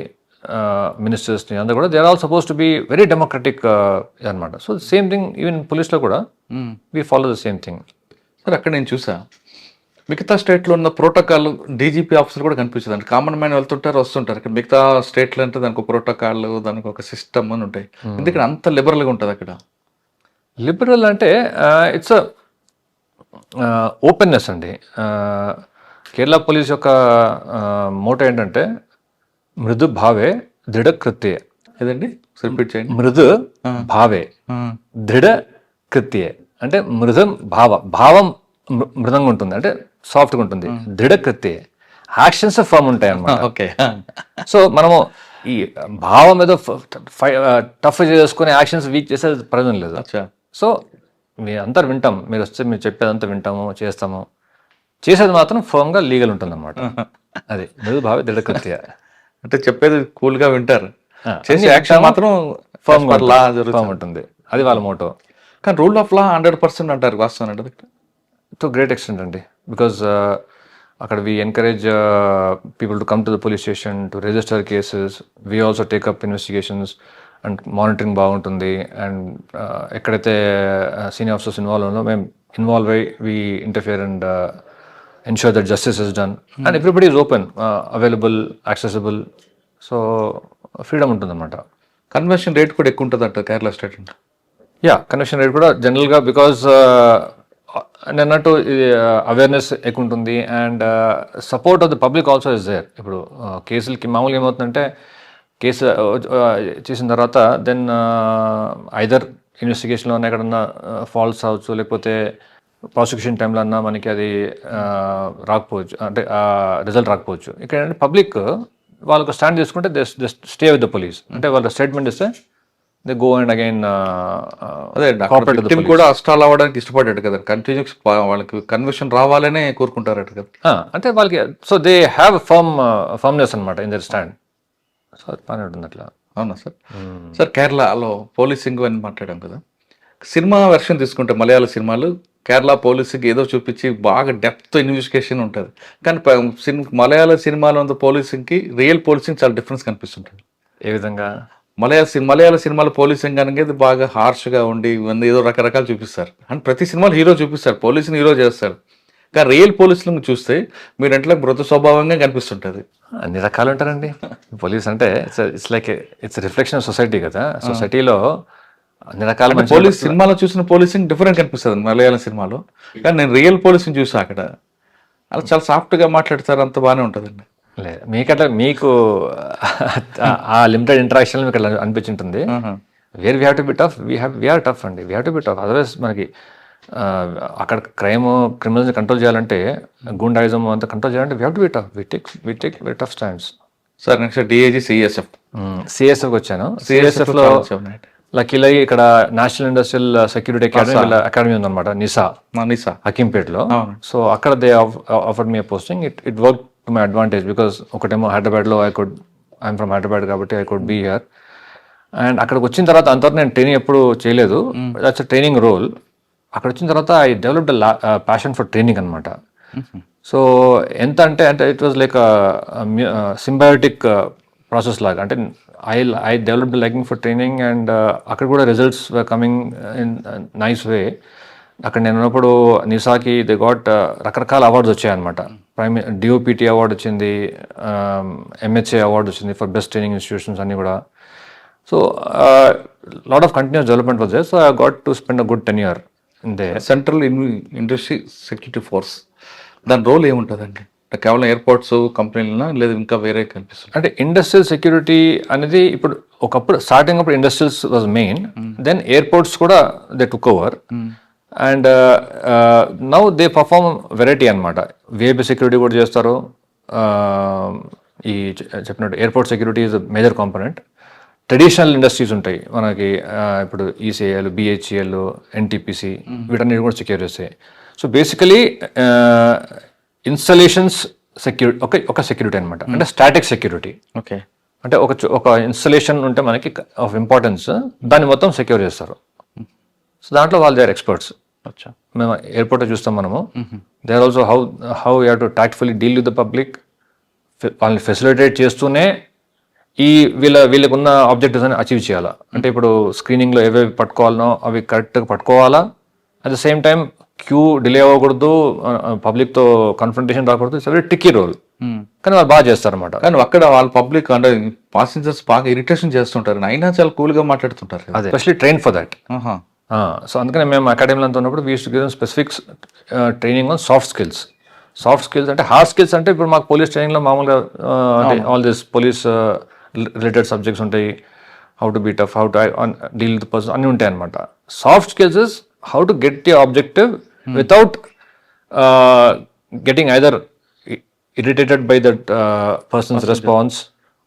మినిస్టర్స్ని అందరూ కూడా. They are all suppose to be very democratic అనమాట. సో సేమ్ థింగ్ ఈవెన్ పోలీస్లో కూడా we follow the same thing. Sir అక్కడ నేను చూసా మిగతా స్టేట్లో ఉన్న ప్రోటోకాల్ డీజీపీ ఆఫీసర్ కూడా కనిపించదు అండి. కామన్ మ్యాన్ వెళ్తుంటారు వస్తుంటారు. ఇక్కడ మిగతా స్టేట్లో అంటే దానికి ఒక ప్రోటోకాల్, దానికి ఒక సిస్టమ్ అని ఉంటాయి. ఎందుకంటే అంత లిబరల్గా ఉంటుంది అక్కడ? లిబరల్ అంటే ఇట్స్ ఓపెన్నెస్ అండి. కేరళ పోలీస్ యొక్క మోటో ఏంటంటే మృదు భావే దృఢ కృత్యే. ఏదండి రిపీట్ చేయండి. మృదు భావే దృఢ కృత్యే అంటే భావం మృదంగా ఉంటుంది, అంటే సాఫ్ట్గా ఉంటుంది. దృఢకృత్యే యాక్షన్స్ ఫర్మ్ ఉంటాయి అన్నమాట. ఓకే, సో మనము ఈ భావం ఏదో టఫ్ చేసుకుని యాక్షన్స్ వీక్ చేసే ప్రయోజనం లేదు. సో మీరు అంతా వింటాం, మీరు వస్తే మీరు చెప్పేదంతా వింటాము, చేస్తాము. చేసేది మాత్రం ఫర్మ్గా లీగల్ ఉంటుంది అన్నమాట. అది మృదు భావే దృఢకృత్య అంటే చెప్పేది కూల్గా వింటారు, చేసే యాక్షన్ మాత్రం ఫర్మ్ ఉంటుంది. అది వాళ్ళ మోటో. కానీ రూల్ ఆఫ్ లా 100% అంటారు, వాస్తవం అంటే టు గ్రేట్ ఎక్స్టెంట్ అండి. బికాజ్ అక్కడ we encourage people to come to the police station to register cases. We also take up investigations and monitoring బాగుంటుంది. అండ్ ఎక్కడైతే సీనియర్ ఆఫీసర్స్ ఇన్వాల్వ్ ఉందో మేము ఇన్వాల్వ్ అయ్యి we interfere and ensure that justice is done and everybody is open, available, accessible. So freedom ఉంటుంది అన్నమాట. Conversion rate కూడా ఎక్కువ ఉంటుంది అంట Kerala state. Yeah, conversion rate కూడా జనరల్గా బికాజ్ నేను అన్నట్టు అవేర్నెస్ ఎక్కువ ఉంటుంది and support of the public also is there. ఇప్పుడు కేసులకి మామూలుగా ఏమవుతుందంటే కేసు చేసిన తర్వాత దెన్ ఐదర్ ఇన్వెస్టిగేషన్లో ఎక్కడన్నా ఫాల్ట్స్ అవ్వచ్చు, లేకపోతే ప్రాసిక్యూషన్ టైంలో అన్నా మనకి అది రాకపోవచ్చు, అంటే రిజల్ట్ రాకపోవచ్చు. ఇక్కడ ఏంటంటే పబ్లిక్ వాళ్ళకు స్టాండ్ తీసుకుంటే they stay with the police. అంటే వాళ్ళ స్టేట్మెంట్ ఇస్తే దే గో అండ్ అగైన్ అదే కూడా అష్టాలు అవ్వడానికి ఇష్టపడ్డాడు కదా, కంటిన్యూస్ వాళ్ళకి కన్వర్షన్ రావాలనే కోరుకుంటారట కదా. అంటే వాళ్ళకి సో దే హ్యావ్ ఫర్మ్నెస్ అనమాట ఇన్ దర్ స్టాండ్. సో అది పని ఉంటుంది అట్లా. అవునా సార్? సార్ కేరళలో పోలీసింగ్ అని మాట్లాడాం కదా, సినిమా వెర్షన్ తీసుకుంటే మలయాళ సినిమాలు కేరళ పోలీసింగ్ ఏదో చూపించి బాగా డెప్త్ ఇన్వెస్టిగేషన్ ఉంటుంది. కానీ మలయాళ సినిమాలో ఉన్న పోలీసింగ్కి రియల్ పోలీసింగ్ చాలా డిఫరెన్స్ కనిపిస్తుంటుంది. ఏ విధంగా? మలయాళ సినిమాలో పోలీసింగ్ అనేది బాగా హార్ష్గా ఉండి ఇవన్నీ ఏదో రకరకాలు చూపిస్తారు. అండ్ ప్రతి సినిమాలో హీరో చూపిస్తారు, పోలీసుని హీరో చేస్తారు. కానీ రియల్ పోలీసులను చూస్తే మీరు ఇంట్లో మృత స్వభావంగా కనిపిస్తుంటది. అన్ని రకాలు ఉంటారండి. పోలీస్ అంటే it's like it's reflection of society కదా. సొసైటీలో అన్ని రకాల మనుషులు పోలీస్ సినిమాలో చూసిన పోలీసింగ్ డిఫరెంట్ కనిపిస్తుంది మలయాళం సినిమాలో, కానీ నేను రియల్ పోలీసుని చూసా అక్కడ. అలా చాలా సాఫ్ట్గా మాట్లాడతారు, అంత బాగానే ఉంటుందండి. లేదు మీకు ఆ లిమిటెడ్ ఇంటరాక్షన్ మీకు అట్లా అనిపించుంటుంది. Where we have to be tough, we are tough అండి, we have to be tough. Otherwise మనకి అక్కడ క్రిమినల్స్ని కంట్రోల్ చేయాలంటే, గూండాయిజం అంతా కంట్రోల్ చేయాలంటే we have to be tough. We take very tough stands. Sir next DIG సిఎస్ఎఫ్కి వచ్చాను. సిఎస్ఎఫ్లో లక్కీలో ఇక్కడ నేషనల్ ఇండస్ట్రియల్ సెక్యూరిటీ అకాడమీ ఉందన్నమాట, నిసా హకీంపేట్లో. సో అక్కడ they offered me posting. It work to my advantage because ఒకటేమో హైదరాబాద్లో ఐఎమ్ ఫ్రమ్ హైదరాబాద్ కాబట్టి I could be here. And అక్కడికి వచ్చిన తర్వాత అంతవరకు నేను ట్రైనింగ్ ఎప్పుడు చేయలేదు, దట్స్ ట్రైనింగ్ రోల్. అక్కడ వచ్చిన తర్వాత I developed passion for training అనమాట. సో ఎంత అంటే it was like symbiotic process లాగా. అంటే I developed liking for training and అక్కడ కూడా results coming in nice way. అక్కడ నేను ఉన్నప్పుడు నిసాకి దే గాట్ రకరకాల అవార్డ్స్ వచ్చాయన్నమాట. డిఓపిటి అవార్డు వచ్చింది, ఎంహెచ్ఏ అవార్డు వచ్చింది ఫర్ బెస్ట్ ట్రైనింగ్ ఇన్స్టిట్యూషన్స్ అన్నీ కూడా. So lot of continuous development was there. So I got to spend a good 10 years in there. Central industry security force, దాని role ఏముంటుందండి? కేవలం airports కంపెనీలనా లేదా ఇంకా వేరే కనిపిస్తుంది? అంటే ఇండస్ట్రియల్ సెక్యూరిటీ అనేది ఇప్పుడు ఒకప్పుడు స్టార్టింగ్ అప్పుడు industrials was main, then airports కూడా they took over. And now they perform variety అనమాట. విఐపి సెక్యూరిటీ కూడా చేస్తారు. ఈ చెప్పినట్టు airport security is major component. Traditional industries ఉంటాయి మనకి, ఇప్పుడు ఈసీఐఎల్, బిహెచ్ఈఎల్, ఎన్టీపీసీ, వీటన్నిటి కూడా సెక్యూర్ చేస్తాయి. సో బేసికలీ ఇన్స్టలేషన్స్ సెక్యూరిటీ ఒక సెక్యూరిటీ అనమాట. అంటే స్టాటిక్ సెక్యూరిటీ. ఓకే, అంటే ఒక ఇన్స్టలేషన్ ఉంటే మనకి ఆఫ్ ఇంపార్టెన్స్, దాన్ని మొత్తం సెక్యూర్ చేస్తారు. సో దాంట్లో వాళ్ళు దే ఆర్ ఎక్స్పర్ట్స్. మేము ఎయిర్పోర్ట్ చూస్తాం మనము. They are also how you have to tactfully deal with the public. వాళ్ళని ఫెసిలిటేట్ చేస్తూనే వీళ్ళకు ఉన్న ఆబ్జెక్టివ్స్ అని అచీవ్ చేయాలా. అంటే ఇప్పుడు స్క్రీనింగ్లో ఏవేవి పట్టుకోవాలనో అవి కరెక్ట్గా పట్టుకోవాలా. At the same time queue delay అవ్వకూడదు, పబ్లిక్తో కన్ఫ్రంటేషన్ రాకూడదు. ఇట్స్ వెరీ ట్రిక్కీ రోల్, కానీ వాళ్ళు బాగా చేస్తారన్నమాట. కానీ అక్కడ వాళ్ళ పబ్లిక్ అంటే పాసెంజర్స్ బాగా ఇరిటేషన్ చేస్తుంటారు, అయినా చాలా కూల్గా మాట్లాడుతుంటారు. అదే especially train for that. So అందుకని మేము అకాడమీలో అంతా ఉన్నప్పుడు we use to give them specific training on soft skills. Soft skills అంటే హార్డ్ స్కిల్స్ అంటే ఇప్పుడు మాకు పోలీస్ ట్రైనింగ్లో మామూలుగా all this police related subjects ఉంటాయి. How to be tough, how to deal with person అన్నీ ఉంటాయి అనమాట. Soft skills is how to get the objective without getting either irritated by that person's response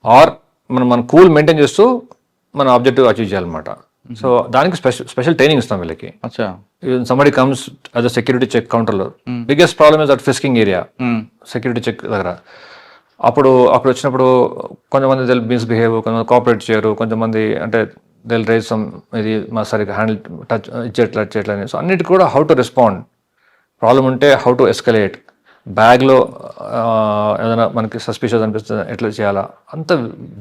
are మన cool maintain చేస్తూ మన objective achieve చేయాలన్నమాట. So దానికి special training ఇస్తాం వీళ్ళకి. somebody comes as a security check counterలో, biggest problem is that frisking area, security check దగ్గర. అప్పుడు వచ్చినప్పుడు కొంతమంది దే మిస్బిహేవ్, కొంతమంది కోఆపరేట్ చేయరు, కొంతమంది అంటే దే రైజ్ సమ్ ఇది మా సరిగ్గా హ్యాండిల్ టచ్ ఇచ్చేట్లని. సో అన్నిటికీ కూడా హౌ టు రెస్పాండ్, ప్రాబ్లం ఉంటే హౌ టు ఎస్కలేట్, బ్యాగ్లో ఏదైనా మనకి సస్పిషియస్ అనిపిస్తుంది ఎట్లా చేయాలా, అంత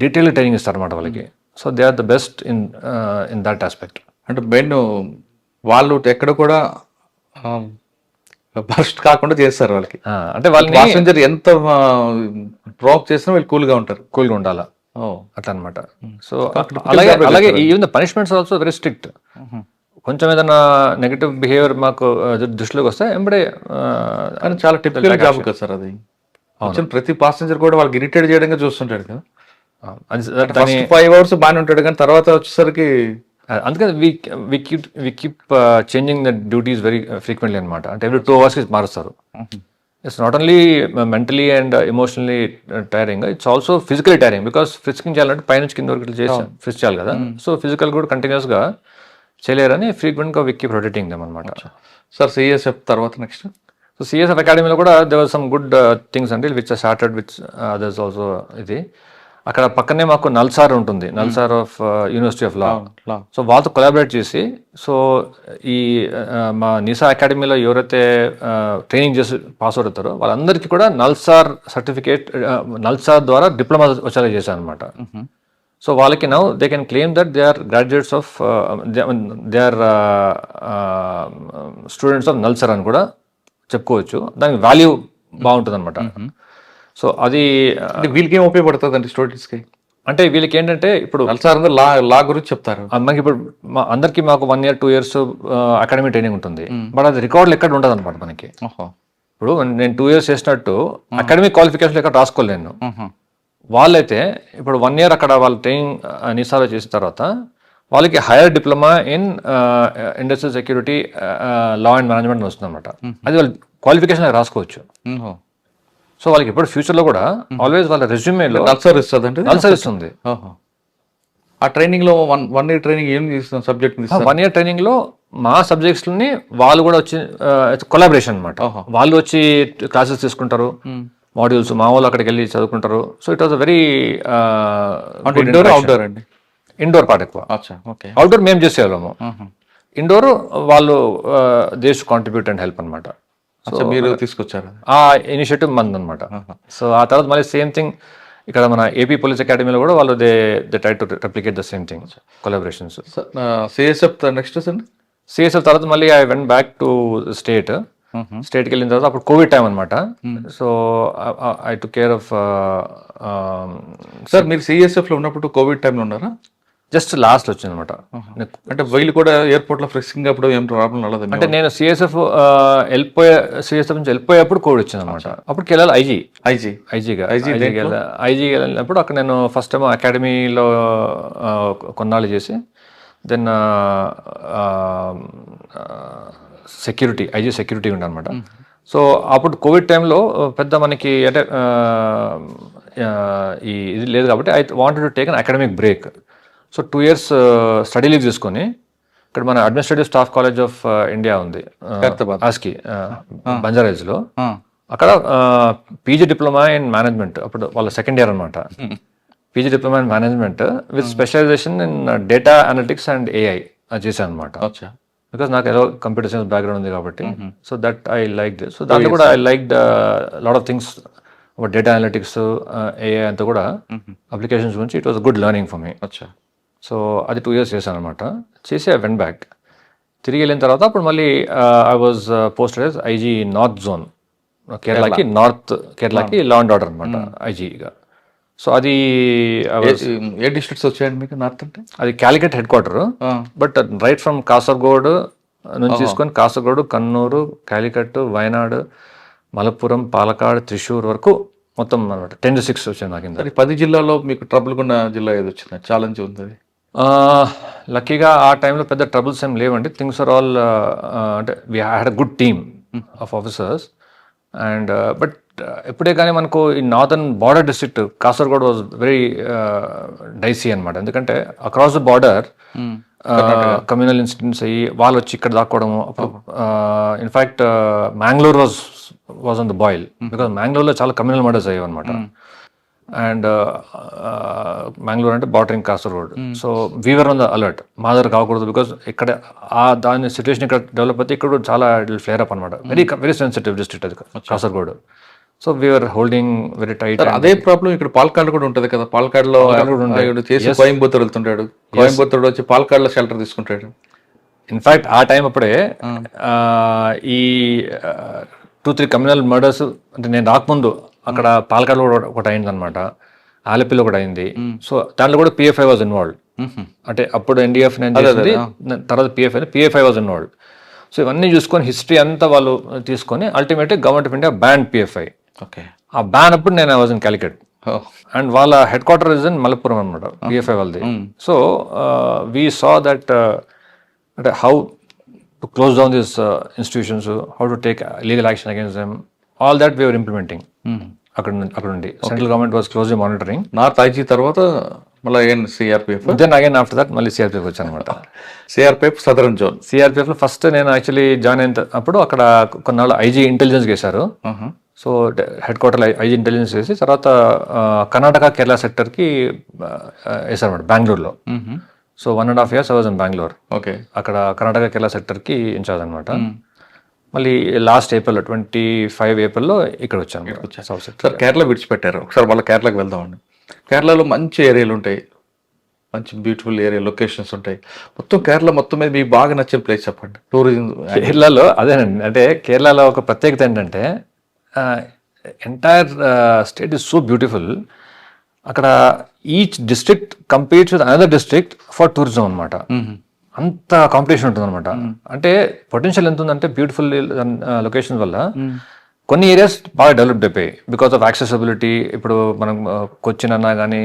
డీటెయిల్ ట్రైనింగ్ ఇస్తారు అనమాట వాళ్ళకి. So they are the best in that aspect. అంటే మెయిన్ వాళ్ళు ఎక్కడ కూడా బర్స్ట్ కాకుండా చేస్తారు వాళ్ళకి. అంటే వాళ్ళని ప్యాసింజర్ ఎంత ప్రోక్ చేసినా వీళ్ళు కూల్గా ఉండాలా అట్లా అనమాట. సో అలాగే even the punishments also very strict. కొంచెం ఏదైనా నెగటివ్ బిహేవియర్ మాకు దృష్టిలోకి వస్తే ఎంబడే చాలా టిపికల్ జాబ్ కదా సార్ అది. ప్రతి పాసెంజర్ కూడా వాళ్ళకి ఇరిటేట్ చేయడంగా చూస్తుంటాడు కదా. 5 hours బాగానే ఉంటాడు, కానీ తర్వాత వచ్చేసరికి అందుకని we keep changing the duties very frequently అనమాట. అంటే ఎవ్రీ 2 hours మారుస్తారు. It's not only mentally and emotionally tiring, it's also physically tiring. Because frisking చేయాలంటే పైనుంచి కింద వరకు చేసి ఫ్రిస్క్ చేయాలి కదా. సో ఫిజికల్ కూడా కంటిన్యూస్గా చేయలేరని ఫ్రీక్వెంట్గా వి కీప్ రొటేటింగ్ దెమ్ అనమాట. సార్ సిఎస్ఎఫ్ తర్వాత నెక్స్ట్, సో సిఎస్ఎఫ్ అకాడమీలో కూడా there was some good things అంటే which are started which others also. ఇది అక్కడ పక్కనే మాకు నల్సార్ ఉంటుంది, NALSAR of university of law. So వాళ్ళతో కొలాబరేట్ చేసి, సో ఈ మా నిసా అకాడమీలో ఎవరైతే ట్రైనింగ్ చేసి పాస్ అవుట్ అవుతారో వాళ్ళందరికీ కూడా నల్సార్ సర్టిఫికేట్, నల్సార్ ద్వారా డిప్లొమా వచ్చేలా చేశాను అనమాట. సో వాళ్ళకి now they can claim that they are graduates of they are students of NALSAR అని కూడా చెప్పుకోవచ్చు, దానికి వాల్యూ బాగుంటుంది అనమాట. సో అది అంటే వీళ్ళకి ఏం ఉపయోగపడుతుంది అండి స్టూడెంట్స్కి? అంటే వీళ్ళకి ఏంటంటే ఇప్పుడు సార్ అందరూ లా గురించి చెప్తారు. మనకి ఇప్పుడు అందరికి మాకు 1 year 2 years అకాడమిక్ ట్రైనింగ్ ఉంటుంది, బట్ అది రికార్డులు ఎక్కడ ఉండదు అనమాట మనకి. ఇప్పుడు నేను 2 years చేసినట్టు అకాడమిక్ క్వాలిఫికేషన్ ఎక్కడ రాసుకోలేను. వాళ్ళైతే ఇప్పుడు 1 year అక్కడ వాళ్ళ ట్రైనింగ్ నిసాలో చేసిన తర్వాత వాళ్ళకి hire diploma in industrial security law and management వస్తుంది అనమాట. అది వాళ్ళ క్వాలిఫికేషన్ రాసుకోవచ్చు. సో వాళ్ళకి ఇప్పుడు ఫ్యూచర్లో కూడా ఆల్వేస్ వాళ్ళ రెజ్యూమేలో నల్సర్ ఇస్తుంది. నల్సర్ ఇస్తుంది. ఆ ట్రైనింగ్లో వన్ ఇయర్ ట్రైనింగ్ ఏం చేస్తాం సబ్జెక్ట్? 1 year ట్రైనింగ్లో మా సబ్జెక్ట్స్ని వాళ్ళు కూడా వచ్చి కొలాబరేషన్ అనమాట. వాళ్ళు వచ్చి క్లాసెస్ తీసుకుంటారు, మాడ్యూల్స్ మా వాళ్ళు అక్కడికి వెళ్ళి చదువుకుంటారు. So it was a very indoor outdoor అండి? ఇండోర్ పార్ట్ ఎక్కువ. అవుట్డోర్ మేము చేసేవాళ్ళము, ఇండోర్ వాళ్ళు they should contribute and help అనమాట. సో మీరు తీసుకొచ్చారు ఆ ఇనిషియేటివ్ మంది అనమాట. సో ఆ తర్వాత మళ్ళీ సేమ్ థింగ్ ఇక్కడ మన ఏపీ పోలీస్ అకాడమీలో కూడా వాళ్ళు they try to replicate the same thing, collaborations. CSF next అండి? సిఎస్ఎఫ్ తర్వాత మళ్ళీ ఐ వెంట్ బ్యాక్ టు స్టేట్కి వెళ్ళిన తర్వాత అప్పుడు కోవిడ్ టైం అనమాట. So I took care of. Sir మీరు సిఎస్ఎఫ్లో ఉన్నప్పుడు కోవిడ్ టైంలో ఉన్నారా? జస్ట్ లాస్ట్ వచ్చింది అనమాట. అంటే వీళ్ళు కూడా ఎయిర్పోర్ట్లో ఫ్రెషింగ్ అప్పుడు ఏం ప్రాబ్లం రాలేదు? అంటే నేను సిఎస్ఎఫ్ నుంచి వెళ్ళిపోయేప్పుడు కోవిడ్ వచ్చింది అనమాట. అప్పటికి వెళ్ళాలి ఐజీగా వెళ్ళినప్పుడు అక్కడ నేను ఫస్ట్ టైం అకాడమీలో కొన్నాళ్ళు చేసి దెన్ ఐజీ సెక్యూరిటీ ఉండే అనమాట. సో అప్పుడు కోవిడ్ టైంలో పెద్ద మనకి అంటే ఇది లేదు కాబట్టి I wanted to take an academic break. So 2 years study leave తీసుకొని ఇక్కడ మన administrative staff college of India ఉంది ఆస్కి బంజారాహిల్స్లో, అక్కడ పీజీ డిప్లొమా ఇన్ మేనేజ్మెంట్, అప్పుడు వాళ్ళ 2nd year అనమాట. PG diploma in management with specialisation in data analytics and AI చేశాను అనమాట. బికాస్ నాకు ఏదో కంప్యూటర్ సైన్స్ బ్యాక్గ్రౌండ్ ఉంది కాబట్టి. So that I like this. So దాంట్లో కూడా I like lot of things about data analytics, AI అంతా కూడా అప్లికేషన్స్ గురించి. It was good learning for me. So అది 2 years చేశాను అనమాట. చేసి ఐ వెంట్ బ్యాక్. తిరిగి వెళ్ళిన తర్వాత అప్పుడు మళ్ళీ I was posted as IG north zone, కేరళకి లా అండ్ ఆర్డర్ అనమాట ఐజీగా. సో అది ఏ డిస్ట్రిక్ట్స్ వచ్చాయండి మీకు నార్త్ అంటే? అది Calicut head quarter, but right from Kasaragod నుంచి తీసుకొని కాసర్గోడ్, కన్నూరు, క్యాలికట్, వయనాడ్, మలప్పురం, పాలకాడ్, త్రిశూర్ వరకు మొత్తం అనమాట 10 to 6 వచ్చింది నాకు. 10 జిల్లాలో మీకు ట్రబుల్ ఉన్న జిల్లా ఏది వచ్చింది? ఛాలెంజ్ ఉంది? లక్కీగా ఆ టైంలో పెద్ద ట్రబుల్స్ ఏం లేవండి. థింగ్స్ ఆర్ ఆల్ అంటే we had a good team of officers and but ఎప్పుడే కానీ మనకు ఈ northern border district Kasaragod was very dicey అనమాట. ఎందుకంటే across the border communal incidents అయ్యి వాళ్ళు వచ్చి ఇక్కడ దాక్కోవడము. అప్పుడు in fact Mangalore was on the boil because మ్యాంగ్లూర్లో చాలా కమ్యూనల్ మర్డర్స్ అయ్యాయి అనమాట. అండ్ మ్యాంగ్లూర్ అంటే bordering Kasaragod. So we were on the alert, మా దగ్గర కాకూడదు బికాస్ ఇక్కడ దాని సిచ్యువేషన్ ఇక్కడ డెవలప్ అయితే ఇక్కడ చాలా ఫ్లేర్ అప్ అనమాట. వెరీ సెన్సిటివ్ డిస్ట్రిక్ట్ అది Kasaragod. So we're holding very tight. అదే ప్రాబ్లం ఇక్కడ పాలకాడ్ కూడా ఉంటుంది కదా. పాలకాడ్లో చేసి కోయంబత్తూర్ వెళ్తుంటాడు, కోయంబత్తూర్ వచ్చి పాలకాడ్లో షెల్టర్ తీసుకుంటాడు. ఇన్ఫ్యాక్ట్ ఆ టైం అప్పుడే ఈ 2-3 కమ్యూనల్ మర్డర్స్ అంటే నేను రాకముందు అక్కడ పాలకాడ్లో ఒకటి అయింది అనమాట, ఆలపిలో ఒకటి అయింది. సో దాంట్లో కూడా పిఎఫ్ఐ వాజ్ ఇన్వాల్వ్డ్. అంటే అప్పుడు ఎన్డీఎఫ్ తర్వాత పిఎఫ్ఐ వాజ్ ఇన్వాల్వ్డ్. సో ఇవన్నీ చూసుకొని హిస్టరీ అంతా వాళ్ళు తీసుకొని ultimately government of India ban PFI. ఆ బ్యాన్ అప్పుడు నేను వాజ్ ఇన్ క్యాలికట్ అండ్ వాళ్ళ head quarter is in Malappuram అనమాట పిఎఫ్ఐ వాళ్ళది. సో వీ సా దట్ అంటే how to close down this institutions, how to take legal action against them, all that we're implementing. అక్కడ నుండి central government was closely monitoring. North IG తర్వాత మళ్ళీ CRPF, then again after that మళ్ళీ CRPF వచ్చాను అనమాట. CRPF southern zone. సిఆర్పిఎఫ్లో first నేను actually join అయిన అప్పుడు అక్కడ కొన్నాళ్ళు ఐజీ ఇంటెలిజెన్స్ చేశారు. So head quarter IG intelligence చేసి తర్వాత కర్ణాటక కేరళ సెక్టర్కి వేశారన్నమాట బెంగళూరులో. So 1.5 years I was in Bangalore. Okay, అక్కడ కర్ణాటక కేరళ సెక్టర్కి ఇన్ఛార్జ్ అనమాట. మళ్ళీ లాస్ట్ ఏప్రిల్లో 25 ఏప్రిల్లో ఇక్కడ వచ్చాను సౌత్ సెక్టర్. కేరళ విడిచిపెట్టారు, ఒకసారి మళ్ళీ కేరళకి వెళ్దామండి. కేరళలో మంచి ఏరియాలు ఉంటాయి, మంచి బ్యూటిఫుల్ ఏరియా లొకేషన్స్ ఉంటాయి. మొత్తం కేరళ మొత్తం మీద మీకు బాగా నచ్చిన ప్లేస్ చెప్పండి టూరిజం. కేరళలో అదేనండి, అంటే కేరళలో ఒక ప్రత్యేకత ఏంటంటే entire state is so beautiful. అక్కడ each district competes with another district for tourism అనమాట. అంత కాంపిటీషన్ ఉంటుంది అనమాట. అంటే పొటెన్షియల్ ఎంత ఉందంటే బ్యూటిఫుల్ లొకేషన్ వల్ల కొన్ని ఏరియాస్ బాగా డెవలప్డ్ అయిపోయాయి బికాస్ ఆఫ్ యాక్సెసిబిలిటీ. ఇప్పుడు మనం కొచ్చిన్ అన్నా కానీ,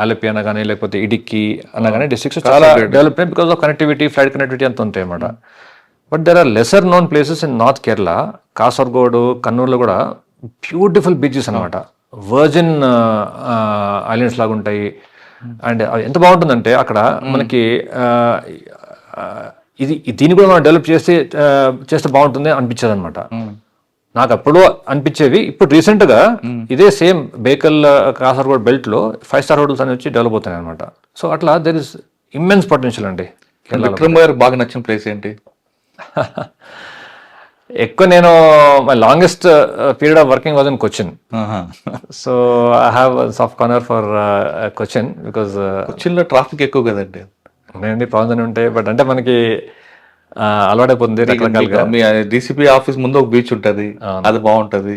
ఆలపి అన్నా కానీ, లేకపోతే ఇడిక్కి అన్నా కానీ డిస్ట్రిక్ట్స్ చాలా డెవలప్ అయ్యాయి because of connectivity, flight connectivity అంత ఉంటాయి అన్నమాట. But there are lesser known places in north Kerala. Kasaragod, కన్నూరులో కూడా బ్యూటిఫుల్ బీచెస్ అనమాట. వర్జిన్ ఐలాండ్స్ లాగా ఉంటాయి. అండ్ ఎంత బాగుంటుందంటే అక్కడ మనకి దీన్ని కూడా మనం డెవలప్ చేస్తే బాగుంటుంది అనిపించేది అనమాట. నాకు అప్పుడు అనిపించేవి. ఇప్పుడు రీసెంట్ గా ఇదే సేమ్ బేకల్ కాసర్గోడ్ బెల్ట్ లో 5-star హోటల్స్ అని వచ్చి డెవలప్ అవుతున్నాయి అనమాట. సో అట్లా దెర్ ఇస్ ఇమ్మెన్స్ పొటెన్షియల్ అండి. విక్రమ్ గారు బాగా నచ్చిన ప్లేస్ ఏంటి? ఎక్కువ నేను my longest period of working was in Cochin. So I have soft corner for Cochin because కొచ్చిన్లో ట్రాఫిక్ ఎక్కువ కదండి. ఉన్నాయండి, ప్రాబ్లమ్స్ అని ఉంటాయి. బట్ అంటే మనకి అలవాటైపోతుంది రకరకాలుగా. మీ డీసీపీ ఆఫీస్ ముందు ఒక బీచ్ ఉంటది, అది బాగుంటది.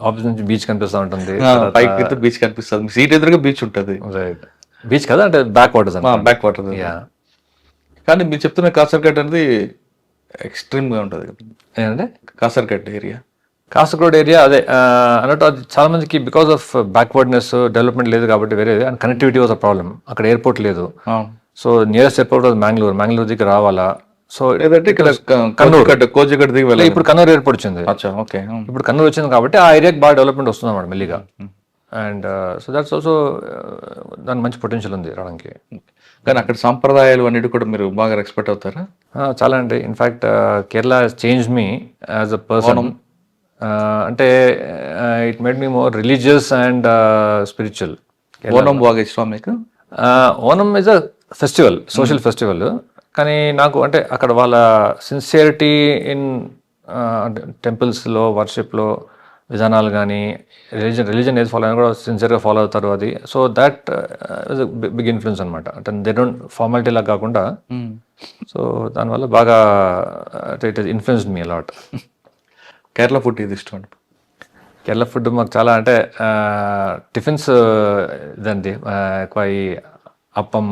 ఆఫీస్ నుంచి బీచ్ కనిపిస్తూ ఉంటుంది, పైకి బీచ్ కనిపిస్తుంది. మీ సీట్ ఎదురుగా బీచ్ ఉంటది. రైట్, బీచ్ కదా, అంటే బ్యాక్ వాటర్స్, బ్యాక్ వాటర్. కానీ మీరు చెప్తున్న కాసర్గడ్ అనేది ఎక్స్ట్రీమ్ గా ఉంటది కదా. ఏంటంటే కాసర్గడ్ ఏరియా, కాసర్గోడ్ ఏరియా అదే అన్నట్టు అది చాలా మందికి బికాస్ ఆఫ్ బ్యాక్వర్డ్నెస్, డెవలప్మెంట్ లేదు కాబట్టి వేరే. And connectivity was a problem. అక్కడ ఎయిర్పోర్ట్ లేదు. So nearest airport was Mangalore దగ్గర రావాలా. సో లేదంటే ఇక్కడ కన్నూరు, కోజిగడ్ దిగి వెళ్ళాలి. ఇప్పుడు కన్నూరు ఎయిర్పోర్ట్ వచ్చింది. ఓకే, ఇప్పుడు కన్నూరు వచ్చింది కాబట్టి ఆ ఏరియాకి బాగా డెవలప్మెంట్ వస్తుంది అన్నమాట మెల్లిగా. అండ్ సో దట్స్ ఆల్సో దానికి మంచి పొటెన్షియల్ ఉంది రావడానికి. కానీ అక్కడ సాంప్రదాయాలు అన్నిటి కూడా మీరు బాగా రెస్పెక్ట్ అవుతారా? చాలా అండి. In fact Kerala change me as a person. అంటే it made me more religious and spiritual. Onam బాగా ఇష్టం మీకు? Onam is a festival, social festival. కానీ నాకు అంటే అక్కడ వాళ్ళ సిన్సియరిటీ ఇన్ టెంపుల్స్లో, వర్షిప్లో విధానాలు కానీ, రిలీజన్ ఏది ఫాలో అయినా కూడా సిన్సియర్గా ఫాలో అవుతారు అది. So that is big influence అనమాట. అంటే దే డోంట్ ఫార్మాలిటీ లాగా కాకుండా. సో దానివల్ల బాగా it has influenced me a lot. Kerala food ఇది ఇష్టం అండి? కేరళ ఫుడ్ మాకు చాలా, అంటే టిఫిన్స్ ఇదండి ఎక్కువ. ఈ అప్పం,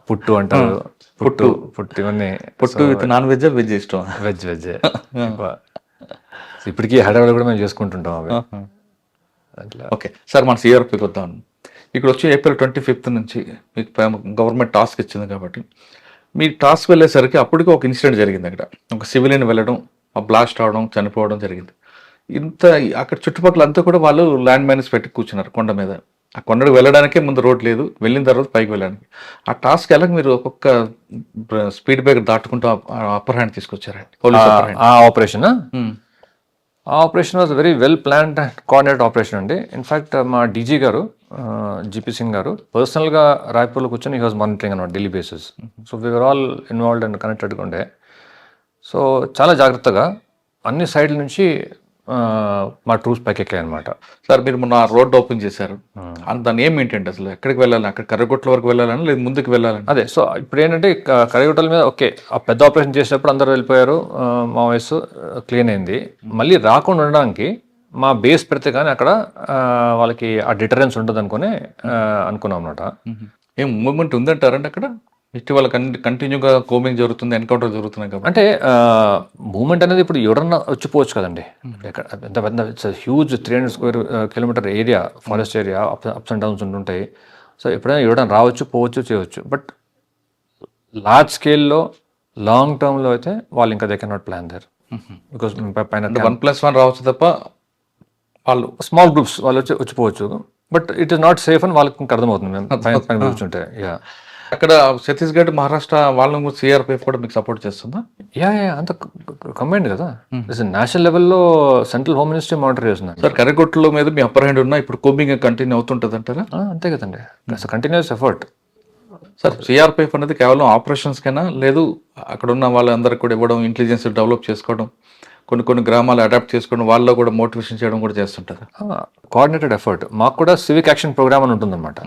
పుట్టు అంటారు, పుట్టు ఇవన్నీ. పుట్టు విత్ నాన్ వెజ్, వెజ్ ఇష్టం? వెజ్ ఇప్పటికీ హైదరాబాద్ కూడా మేము చేసుకుంటుంటాం అవి. ఓకే సార్, మన సిఆర్పికి వద్దాం. ఇక్కడ వచ్చి April 25th నుంచి మీకు గవర్నమెంట్ టాస్క్ ఇచ్చింది కాబట్టి మీ టాస్క్ వెళ్ళేసరికి అప్పటికి ఒక ఇన్సిడెంట్ జరిగింది. అక్కడ ఒక సివిలియన్ వెళ్ళడం, ఆ బ్లాస్ట్ అవడం, చనిపోవడం జరిగింది. అక్కడ చుట్టుపక్కల అంతా కూడా వాళ్ళు ల్యాండ్ మైనస్ పెట్టి కూర్చున్నారు కొండ మీద. ఆ కొండకు వెళ్ళడానికే ముందు రోడ్ లేదు, వెళ్ళిన తర్వాత పైకి వెళ్ళడానికి. ఆ టాస్క్ ఎలా మీరు ఒక్కొక్క స్పీడ్ బ్రేకర్ దాటుకుంటూ అప్పర్ హ్యాండ్ తీసుకొచ్చారండి? ఆ operation was very well planned and coordinate operation అండి. ఇన్ఫ్యాక్ట్ మా డీజీ గారు, జీపీ సింగ్ గారు పర్సనల్గా రాయ్పూర్లో కూర్చొని హీ వాజ్ మానిటరింగ్ అనమాట daily basis. So we are all involved and కనెక్టెడ్గా ఉండే. సో చాలా జాగ్రత్తగా అన్ని సైడ్ల నుంచి మా ట్రూప్స్ పైకి ఎక్కాయి అనమాట. సార్ మీరు మొన్న రోడ్ ఓపెన్ చేశారు, దాన్ని ఏం ఏంటంటే అసలు ఎక్కడికి వెళ్ళాలి? అక్కడ కర్రగుట్ల వరకు వెళ్ళాలని, లేదు ముందుకు వెళ్ళాలని? అదే, సో ఇప్పుడు ఏంటంటే కర్రగుట్టల మీద ఓకే, ఆ పెద్ద ఆపరేషన్ చేసినప్పుడు అందరూ వెళ్ళిపోయారు, మా వయసు క్లీన్ అయింది. మళ్ళీ రాకుండా ఉండడానికి మా బేస్ పెడితే కానీ అక్కడ వాళ్ళకి ఆ డిటరెన్స్ ఉంటుంది అనుకున్నాం అనమాట. ఏం మూవ్మెంట్ ఉందంటారండి అక్కడ? ఇటీవల కంటిన్యూగా కోమింగ్ జరుగుతుంది, ఎన్కౌంటర్ జరుగుతున్నాయి కాబట్టి. అంటే మూవ్మెంట్ అనేది ఇప్పుడు ఎవరన్నా వచ్చిపోవచ్చు కదండి. ఎంత పెద్ద huge 300 square kilometer area, forest area, ups and downs ఉంటుంటాయి. సో ఎప్పుడైనా ఎవరైనా రావచ్చు, పోవచ్చు, చేయవచ్చు. బట్ లార్జ్ స్కేల్లో, లాంగ్ టర్మ్లో అయితే వాళ్ళు ఇంకా they can not plan there. Because పైన 1+1 రావచ్చు తప్ప వాళ్ళు స్మాల్ గ్రూప్స్ వాళ్ళు వచ్చిపోవచ్చు. But it is not safe అని వాళ్ళకి ఇంకా అర్థమవుతుంది మేము పైన కూర్చుంటే. యా, అక్కడ ఛత్తీస్గఢ్, మహారాష్ట్ర వాళ్ళని సిఆర్పిఎఫ్ కూడా మీకు సపోర్ట్ చేస్తుందా? అంత కంబైన్డ్ కదా. నేషనల్ లెవెల్లో సెంట్రల్ హోమ్ మినిస్ట్రీ మానిటర్ చేస్తుంది. సార్ కర్రగుట్ల మీద మీ అప్పర్ హ్యాండ్ ఉన్నా ఇప్పుడు కోమింగ్ కంటిన్యూ అవుతుంటుంది అంటారా? అంతే కదండి, కంటిన్యూస్ ఎఫర్ట్. సార్ సిఆర్పిఎఫ్ అనేది కేవలం ఆపరేషన్స్ కైనా, లేదు అక్కడ ఉన్న వాళ్ళందరికీ కూడా ఇవ్వడం, ఇంటెలిజెన్స్ డెవలప్ చేసుకోవడం, కొన్ని గ్రామాలు అడాప్ట్ చేసుకుని వాళ్ళలో కూడా మోటివేషన్ చేయడం కూడా చేస్తుంటారు. Coordinated effort. మాకు కూడా సివిక్ యాక్షన్ ప్రోగ్రామ్ అని ఉంటుందన్నమాట.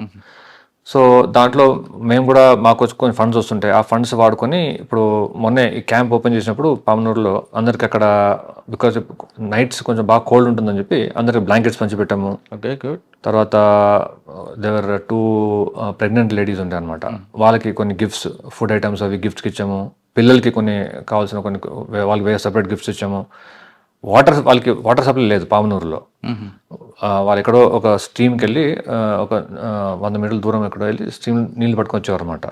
సో దాంట్లో మేము కూడా మాకు వచ్చి కొన్ని ఫండ్స్ వస్తుంటాయి. ఆ ఫండ్స్ వాడుకొని ఇప్పుడు మొన్నే ఈ క్యాంప్ ఓపెన్ చేసినప్పుడు పామనూరులో అందరికి అక్కడ బికాజ్ నైట్స్ కొంచెం బాగా కోల్డ్ ఉంటుందని చెప్పి అందరికి బ్లాంకెట్స్ పంచిపెట్టాము. Okay, good. తర్వాత దేవర్ 2 ప్రెగ్నెంట్ లేడీస్ ఉంటాయి అనమాట. వాళ్ళకి కొన్ని గిఫ్ట్స్, ఫుడ్ ఐటమ్స్ అవి గిఫ్ట్స్కి ఇచ్చాము. పిల్లలకి కొన్ని కావాల్సిన కొన్ని వాళ్ళకి వేరే సపరేట్ గిఫ్ట్స్ ఇచ్చాము. వాళ్ళకి వాటర్ సప్లై లేదు పామనూరులో. వాళ్ళు ఎక్కడో ఒక స్ట్రీమ్కి వెళ్ళి ఒక 100 మీటర్ల దూరం ఎక్కడో వెళ్ళి స్ట్రీమ్ నీళ్ళు పట్టుకొని వచ్చేవారు అనమాట.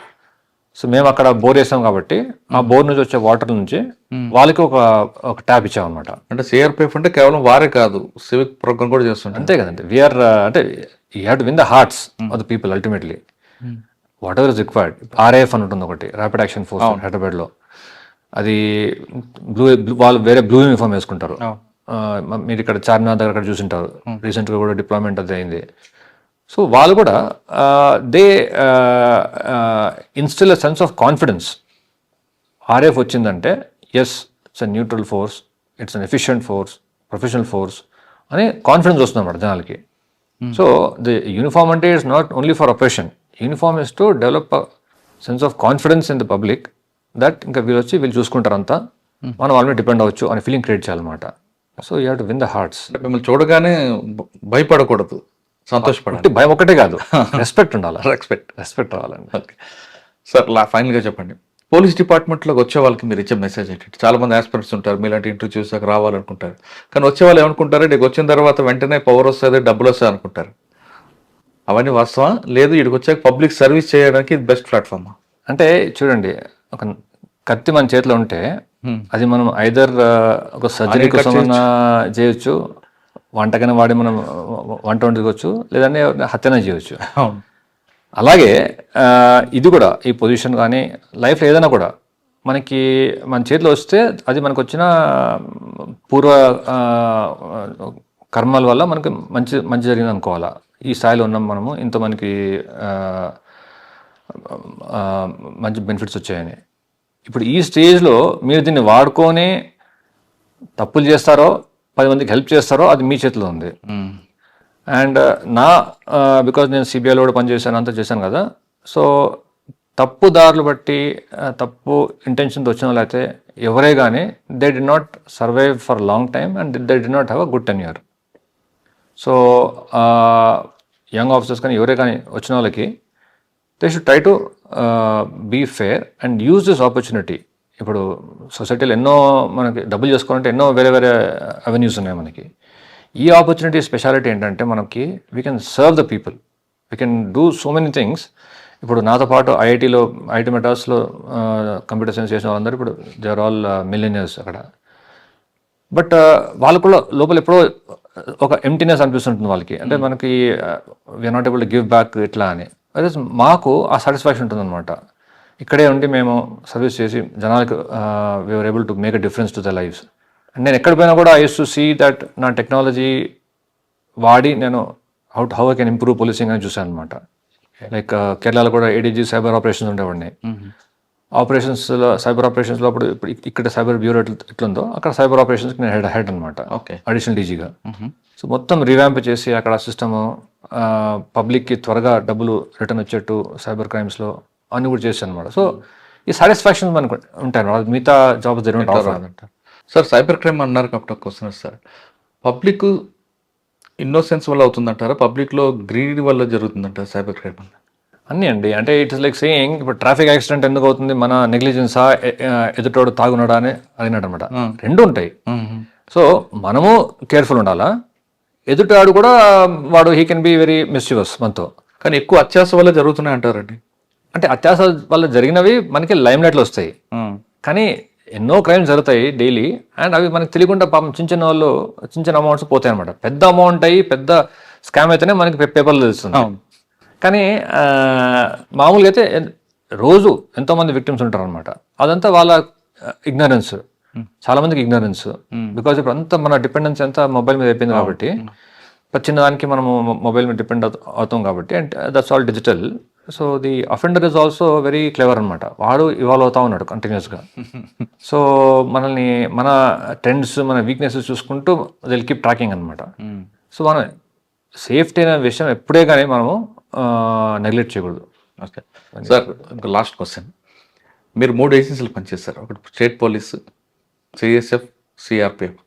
సో మేము అక్కడ బోర్ వేసాం కాబట్టి ఆ బోర్ నుంచి వచ్చే వాటర్ నుంచి వాళ్ళకి ఒక ట్యాప్ ఇచ్చాం అనమాట. అంటే సిఆర్పిఎఫ్ అంటే కేవలం వారే కాదు, సివిక్ ప్రోగ్రామ్ కూడా చేస్తుంటారు. అంతే కదండి. వీఆర్ అంటే you have to win the hearts of the people ultimately. What ever is required. RAF అని ఉంటుంది ఒకటి, ర్యాపిడ్ యాక్షన్ ఫోర్స్ హైదరాబాద్లో. అది వాళ్ళు వేరే బ్లూ యూనిఫామ్ వేసుకుంటారు. మీరు ఇక్కడ చార్మినార్ దగ్గర అక్కడ చూసింటారు. రీసెంట్గా కూడా డిప్లాయ్మెంట్ అది అయింది. సో వాళ్ళు కూడా they instil a sense of confidence. RF వచ్చిందంటే yes it's a neutral force, it's an efficient force, professional force అని కాన్ఫిడెన్స్ వస్తుంది అన్నమాట జనాలకి. సో ది యూనిఫామ్ అంటే it's not only for operation. Uniform is to develop a sense of confidence in the public that ఇంకా వీళ్ళు చూసుకుంటారు అంతా, మనం వాళ్ళ మీద డిపెండ్ అవ్వచ్చు అనే ఫీలింగ్ క్రియేట్ చేయాలన్నమాట. So you have to win the hearts. మిమ్మల్ని చూడగానే భయపడకూడదు, సంతోషపడాలి. భయం ఒకటే కాదు, రెస్పెక్ట్ ఉండాలి. రెస్పెక్ట్ రావాలండి. ఓకే సార్, ఫైనల్గా చెప్పండి, పోలీస్ డిపార్ట్మెంట్లోకి వచ్చే వాళ్ళకి మీరు ఇచ్చే మెసేజ్ ఏంటంటే, చాలా మంది ఆస్పిరెంట్స్ ఉంటారు, మీలాంటి ఇంటర్వ్యూ చూసాక రావాలనుకుంటారు. కానీ వచ్చే వాళ్ళు ఏమనుకుంటారు, నీకు వచ్చిన తర్వాత వెంటనే పవర్ వస్తుంది, డబ్బులు వస్తాయి అనుకుంటారు. అవన్నీ వాస్తవా? లేదు, ఇక్కడికి వచ్చాక పబ్లిక్ సర్వీస్ చేయడానికి ఇది బెస్ట్ ప్లాట్ఫామ్? అంటే చూడండి, ఒక కత్తి మన చేతిలో ఉంటే అది మనం ఐదర్ ఒక సర్జరీ కోసం చేయొచ్చు, వంటకైనా వాడి మనం వంట వండుకోవచ్చు, లేదంటే హత్యన చేయొచ్చు. అలాగే ఇది కూడా, ఈ పొజిషన్ కానీ లైఫ్లో ఏదైనా కూడా మనకి మన చేతిలో వస్తే అది మనకు వచ్చిన పూర్వ కర్మల వల్ల మనకి మంచి జరిగింది అనుకోవాలా. ఈ స్థాయిలో ఉన్నాం మనము, ఇంత మనకి మంచి బెనిఫిట్స్ వచ్చాయని. ఇప్పుడు ఈ స్టేజ్లో మీరు దీన్ని వాడుకొని తప్పులు చేస్తారో 10 మందికి హెల్ప్ చేస్తారో అది మీ చేతిలో ఉంది. అండ్ బికాజ్ నేను సిబిఐలో కూడా పనిచేశాను, అంతా చేశాను కదా. సో తప్పు దారులు బట్టి తప్పు ఇంటెన్షన్తో వచ్చిన వాళ్ళు అయితే ఎవరే కానీ they did not survive for long time and they did not have a good tenure. So young officers కానీ ఎవరే కానీ వచ్చిన వాళ్ళకి they should try to be fair and use this opportunity. ఇప్పుడు సొసైటీలో ఎన్నో మనకి డబ్బులు చేసుకోవాలంటే ఎన్నో వేరే అవెన్యూస్ ఉన్నాయి మనకి. ఈ ఆపర్చునిటీ స్పెషాలిటీ ఏంటంటే మనకి we can serve the people, we can do so many things. ఇప్పుడు నాతో పాటు ఐఐటి మెడ్రాస్లో కంప్యూటర్ సైన్స్ చేసిన వాళ్ళందరూ ఇప్పుడు దే ఆర్ ఆల్ మిలియనర్స్ అక్కడ. బట్ వాళ్ళకు కూడా లోపల ఎప్పుడో ఒక ఎంప్టీనెస్ అనిపిస్తుంటుంది వాళ్ళకి. అంటే మనకి we're not able to give back ఇట్లా అని. అదే మాకు ఆ సాటిస్ఫాక్షన్ ఉంటుందన్నమాట. ఇక్కడే ఉండి మేము సర్వీస్ చేసి జనాలకు we're able to make a difference to the lives. And నేను ఎక్కడ పోయినా కూడా I use to see that నా టెక్నాలజీ వాడి నేను how I can improve policing అని చూసాను అనమాట. లైక్ కేరళలో కూడా ఏడీజీ సైబర్ ఆపరేషన్స్ ఉండేవాడిని. సైబర్ ఆపరేషన్స్లో ఇప్పుడు ఇక్కడ సైబర్ బ్యూరో ఎట్లుందో అక్కడ సైబర్ ఆపరేషన్స్కి నేను హెడ్ అనమాట, అడిషనల్ డీజీగా. సో మొత్తం రివ్యాంప్ చేసి అక్కడ సిస్టము పబ్లిక్కి త్వరగా డబ్బులు రిటర్న్ వచ్చేట్టు సైబర్ క్రైమ్స్లో అన్ని కూడా చేశాను అనమాట. సో ఈ సాటిస్ఫాక్షన్ మనకు ఉంటాయి అన్నమాట, మిగతా జాబ్స్ జరిగినట్టు. సార్, సైబర్ క్రైమ్ అన్నారు కాబట్టి ఒక క్వశ్చన్ సార్, పబ్లిక్ ఇన్నోసెన్స్ వల్ల అవుతుందంటారా, పబ్లిక్లో గ్రీడ్ వల్ల జరుగుతుందంటారా సైబర్ క్రైమ్? అన్నీ అండి. అంటే ఇట్స్ లైక్ సేయింగ్, ఇప్పుడు ట్రాఫిక్ యాక్సిడెంట్ ఎందుకు అవుతుంది, మన నెగ్లిజెన్సా, ఎదుటోడు తాగున్నాడా అని అడిగినట్టు అనమాట. రెండు ఉంటాయి. సో మనము కేర్ఫుల్ ఉండాలా, ఎదుటాడు కూడా వాడు he can be very mischievous మనతో. కానీ ఎక్కువ అత్యాస వల్ల జరుగుతున్నాయి అంటారండి. అంటే అత్యాస వల్ల జరిగినవి మనకి లైమ్ లైట్లో వస్తాయి, కానీ ఎన్నో క్రైమ్స్ జరుగుతాయి డైలీ. అండ్ అవి మనకి తెలియకుండా పాపం చిన్న అమౌంట్స్ పోతాయి అనమాట. పెద్ద అమౌంట్ అయ్యి పెద్ద స్కామ్ అయితేనే మనకి పేపర్లో తెలుస్తుంది. కానీ మామూలుగా అయితే రోజు ఎంతోమంది విక్టిమ్స్ ఉంటారు అనమాట. అదంతా వాళ్ళ ఇగ్నరెన్స్, చాలా మందికి ఇగ్నరెన్స్. బికాజ్ ఇప్పుడు అంతా మన డిపెండెన్స్ అంతా మొబైల్ మీద అయిపోయింది కాబట్టి, చిన్నదానికి మనము మొబైల్ మీద డిపెండ్ అవుతాం కాబట్టి. And that's all digital. So the offender is also very clever అనమాట. వాడు ఇవాల్వ్ అవుతా ఉన్నాడు కంటిన్యూస్గా. సో మనల్ని మన ట్రెండ్స్ మన వీక్నెసెస్ చూసుకుంటూ దిల్ కీప్ ట్రాకింగ్ అనమాట. సో మనం సేఫ్టీ అనే విషయం ఎప్పుడే కానీ మనము నెగ్లెక్ట్ చేయకూడదు. ఓకే సార్, ఇంకా లాస్ట్ క్వశ్చన్. మీరు 3 ఏజెన్సీలు పనిచేస్తారు. ఒకటి state police, CSF, CRPF,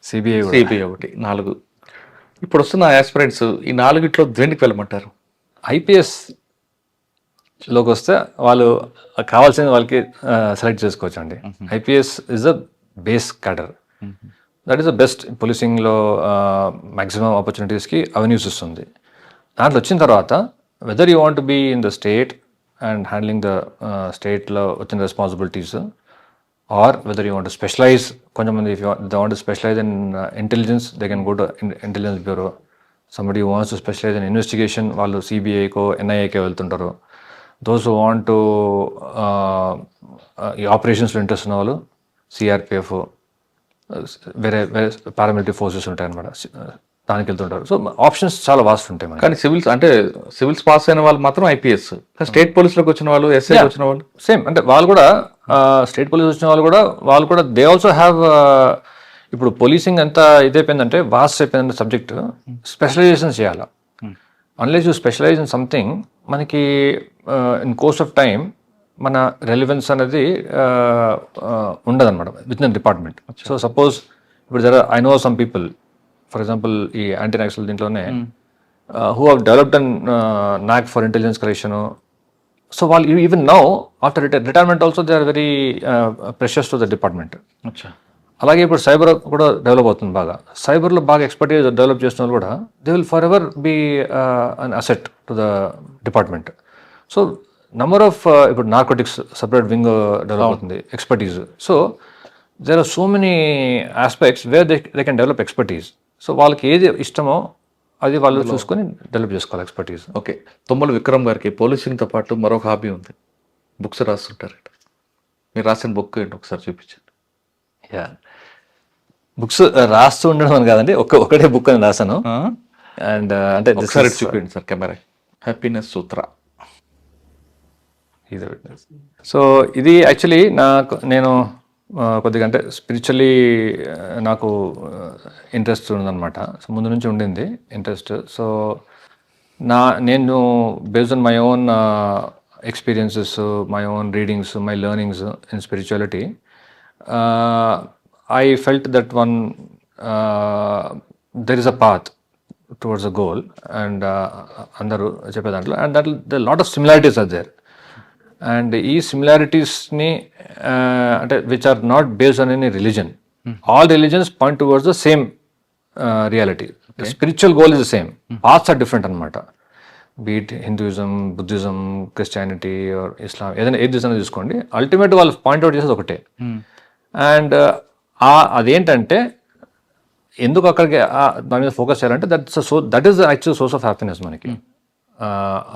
CBI CBI ఒకటి, 4. ఇప్పుడు వస్తున్న ఆస్పిరెంట్స్ ఈ 4ట్లో దేనికి వెళ్ళమంటారు? ఐపీఎస్లోకి వస్తే వాళ్ళు కావాల్సిన వాళ్ళకి సెలెక్ట్ చేసుకోవచ్చు అండి. IPS is the base cadre. That is the best. పోలీసింగ్లో మ్యాక్సిమం ఆపర్చునిటీస్కి అవెన్యూస్ ఇస్తుంది. దాంట్లో వచ్చిన తర్వాత whether you want be in the state and handling the స్టేట్లో వచ్చిన responsibilities, or whether you want to specialise. కొంతమంది if they want to specialise in intelligence, they can go to intelligence bureau. Somebody wants to specialise in investigation, వాళ్ళు సిబిఐకో ఎన్ఐఏకో వెళ్తుంటారు. Those who want to ఈ ఆపరేషన్స్లో interest ఉన్న వాళ్ళు CRPF, వేరే వేరే paramilitary forces ఉంటాయి అనమాట, దానికి వెళ్తుంటారు. సో ఆప్షన్స్ చాలా వాస్ట్ ఉంటాయి మనకి. కానీ సివిల్స్ అంటే సివిల్స్ పాస్ అయిన వాళ్ళు మాత్రం ఐపీఎస్, స్టేట్ పోలీస్లోకి వచ్చిన వాళ్ళు, ఎస్ఐ వచ్చిన వాళ్ళు సేమ్. అంటే వాళ్ళు కూడా స్టేట్ పోలీస్ వచ్చిన వాళ్ళు కూడా దే ఆల్సో హ్యావ్. ఇప్పుడు పోలీసింగ్ ఎంత ఇదైపోయిందంటే వాస్ట్ అయిపోయిందంటే సబ్జెక్ట్, స్పెషలైజేషన్ చేయాలి. Unless you specialise in something, మనకి ఇన్ కోర్స్ ఆఫ్ టైం మన రెలివెన్స్ అనేది ఉండదన్నమాట with in department. So suppose ఇప్పుడు I know some people, for example ఈ యాంటీ నక్సల్ దీంట్లోనే who have developed and knack for intelligence collection. So వాళ్ళు even now after retirement also they are very precious to the department. అలాగే ఇప్పుడు cyber కూడా develop అవుతుంది బాగా. సైబర్లో బాగా ఎక్స్పర్టీస్ డెవలప్ చేసిన వాళ్ళు కూడా they will forever be an asset to the department. So number of ఇప్పుడు నార్కోటిక్స్ సపరేట్ వింగ్ డెవలప్ అవుతుంది, expertise. So there are so many aspects where they can develop expertise. So వాళ్ళకి ఏది ఇష్టమో అది వాళ్ళు చూసుకొని డెవలప్ చేసుకోవాలి expertise. Okay. Tummala Vikram గారికి పోలీసింగ్తో పాటు మరొక హాబీ ఉంది, బుక్స్ రాస్తుంటారట. మీరు రాసిన బుక్ ఏంటి ఒకసారి చూపించండి. యా, బుక్స్ రాస్తూ ఉండడం అని కాదండి, ఒకటే బుక్ అని రాశాను. అండ్ అంటే ఒకసారి చూపించండి సార్ కెమెరా. హ్యాపీనెస్ సూత్ర. సో ఇది యాక్చువల్లీ నేను కొద్దిగా అంటే స్పిరిచువల్లీ నాకు ఇంట్రెస్ట్ ఉందన్నమాట. సో ముందు నుంచి ఉండింది ఇంట్రెస్ట్. సో నేను based on my own experiences, my own readings, my learnings in spirituality, I felt that there is a path towards a goal, and andaru cheppe dantlo, and that there are lot of similarities are there, and ee similarities ni ante which are not based on any religion. All religions point towards the same reality. The spiritual goal is the same. Paths are different anamata. Be it Hinduism, Buddhism, Christianity or Islam, ఏదైనా ఏది చూసినా చూసుకోండి, ultimate వాళ్ళు point out చేసేది ఒకటే. And అదేంటంటే ఎందుకు అక్కడికి దాని మీద ఫోకస్ చేయాలంటే that is the actual source of happiness మనకి,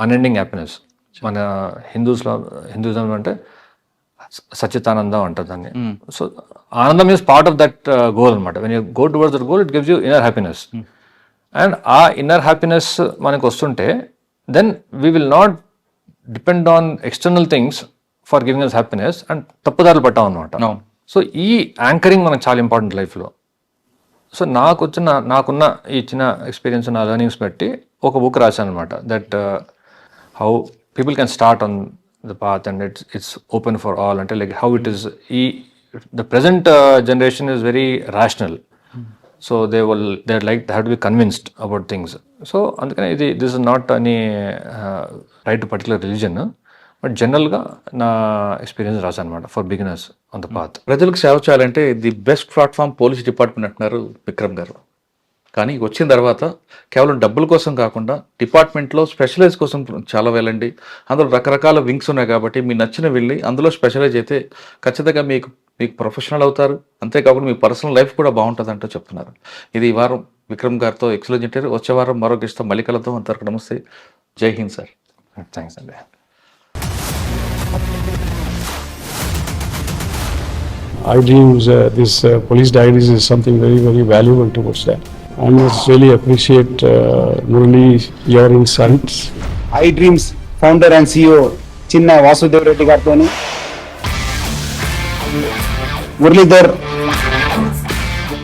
అన్ఎండింగ్ హ్యాపీనెస్. మన హిందూయిజం అంటే సచ్చితానందం అంటారు దాన్ని. సో ఆనందం is part of that goal అనమాట. When you go towards that goal it gives you inner happiness. And ఆ ఇన్నర్ హ్యాపీనెస్ మనకు వస్తుంటే then we will not depend on external things for giving us happiness and తప్పుదారులు పట్టాం అనమాట. So ఈ anchoring మనకు చాలా ఇంపార్టెంట్ లైఫ్లో. సో నాకున్న ఈ చిన్న ఎక్స్పీరియన్స్, నా లెర్నింగ్స్ బట్టి ఒక బుక్ రాశాను అనమాట. That how people can start on the path and it's open for all. అంటే like how it is the present generation is very rational. So they have to be convinced about things. So అందుకని this is not any right to particular religion, but జనరల్గా నా experience రాశాను అనమాట for beginners on the path. ప్రజలకు సేవ చేయాలంటే the best platform police department అంటున్నారు విక్రమ్ గారు. కానీ వచ్చిన తర్వాత కేవలం డబ్బుల కోసం కాకుండా డిపార్ట్మెంట్లో స్పెషలైజ్ కోసం చాలా వెళ్ళండి. అందులో రకరకాల వింగ్స్ ఉన్నాయి కాబట్టి మీ నచ్చిన వెళ్ళి అందులో స్పెషలైజ్ అయితే ఖచ్చితంగా మీకు ప్రొఫెషనల్ అవుతారు. అంతేకాకుండా మీ పర్సనల్ లైఫ్ కూడా బాగుంటుంది అంటూ చెప్తున్నారు. ఇది ఈ వారం విక్రమ్ గారితో ఎక్స్క్లూజివ్ ఇంటర్వ్యూ. వచ్చే వారం మరో గెస్ట్తో మళ్ళీ కలుద్దాం. అంతవరకు నమస్తే, జై హింద్ సార్. థ్యాంక్స్ అండి. I dreams, this police diaries is something very, very valuable towards that. I must really appreciate Murali, your insights. I dreams founder and CEO చిన్న వాసుదేవ్ రెడ్డి గారితో, మురళీధర్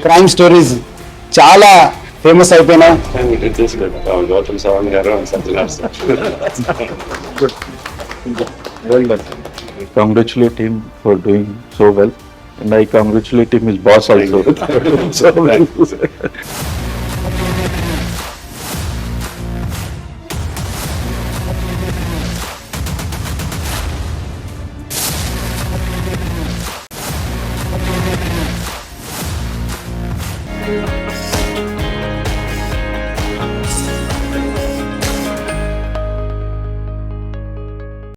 క్రైమ్ స్టోరీస్ చాలా ఫేమస్ అయిపోయినాయి. గౌతమ్ సవాంగ్ గారు I congratulate him for doing so well, and I congratulate him, his boss also. So well.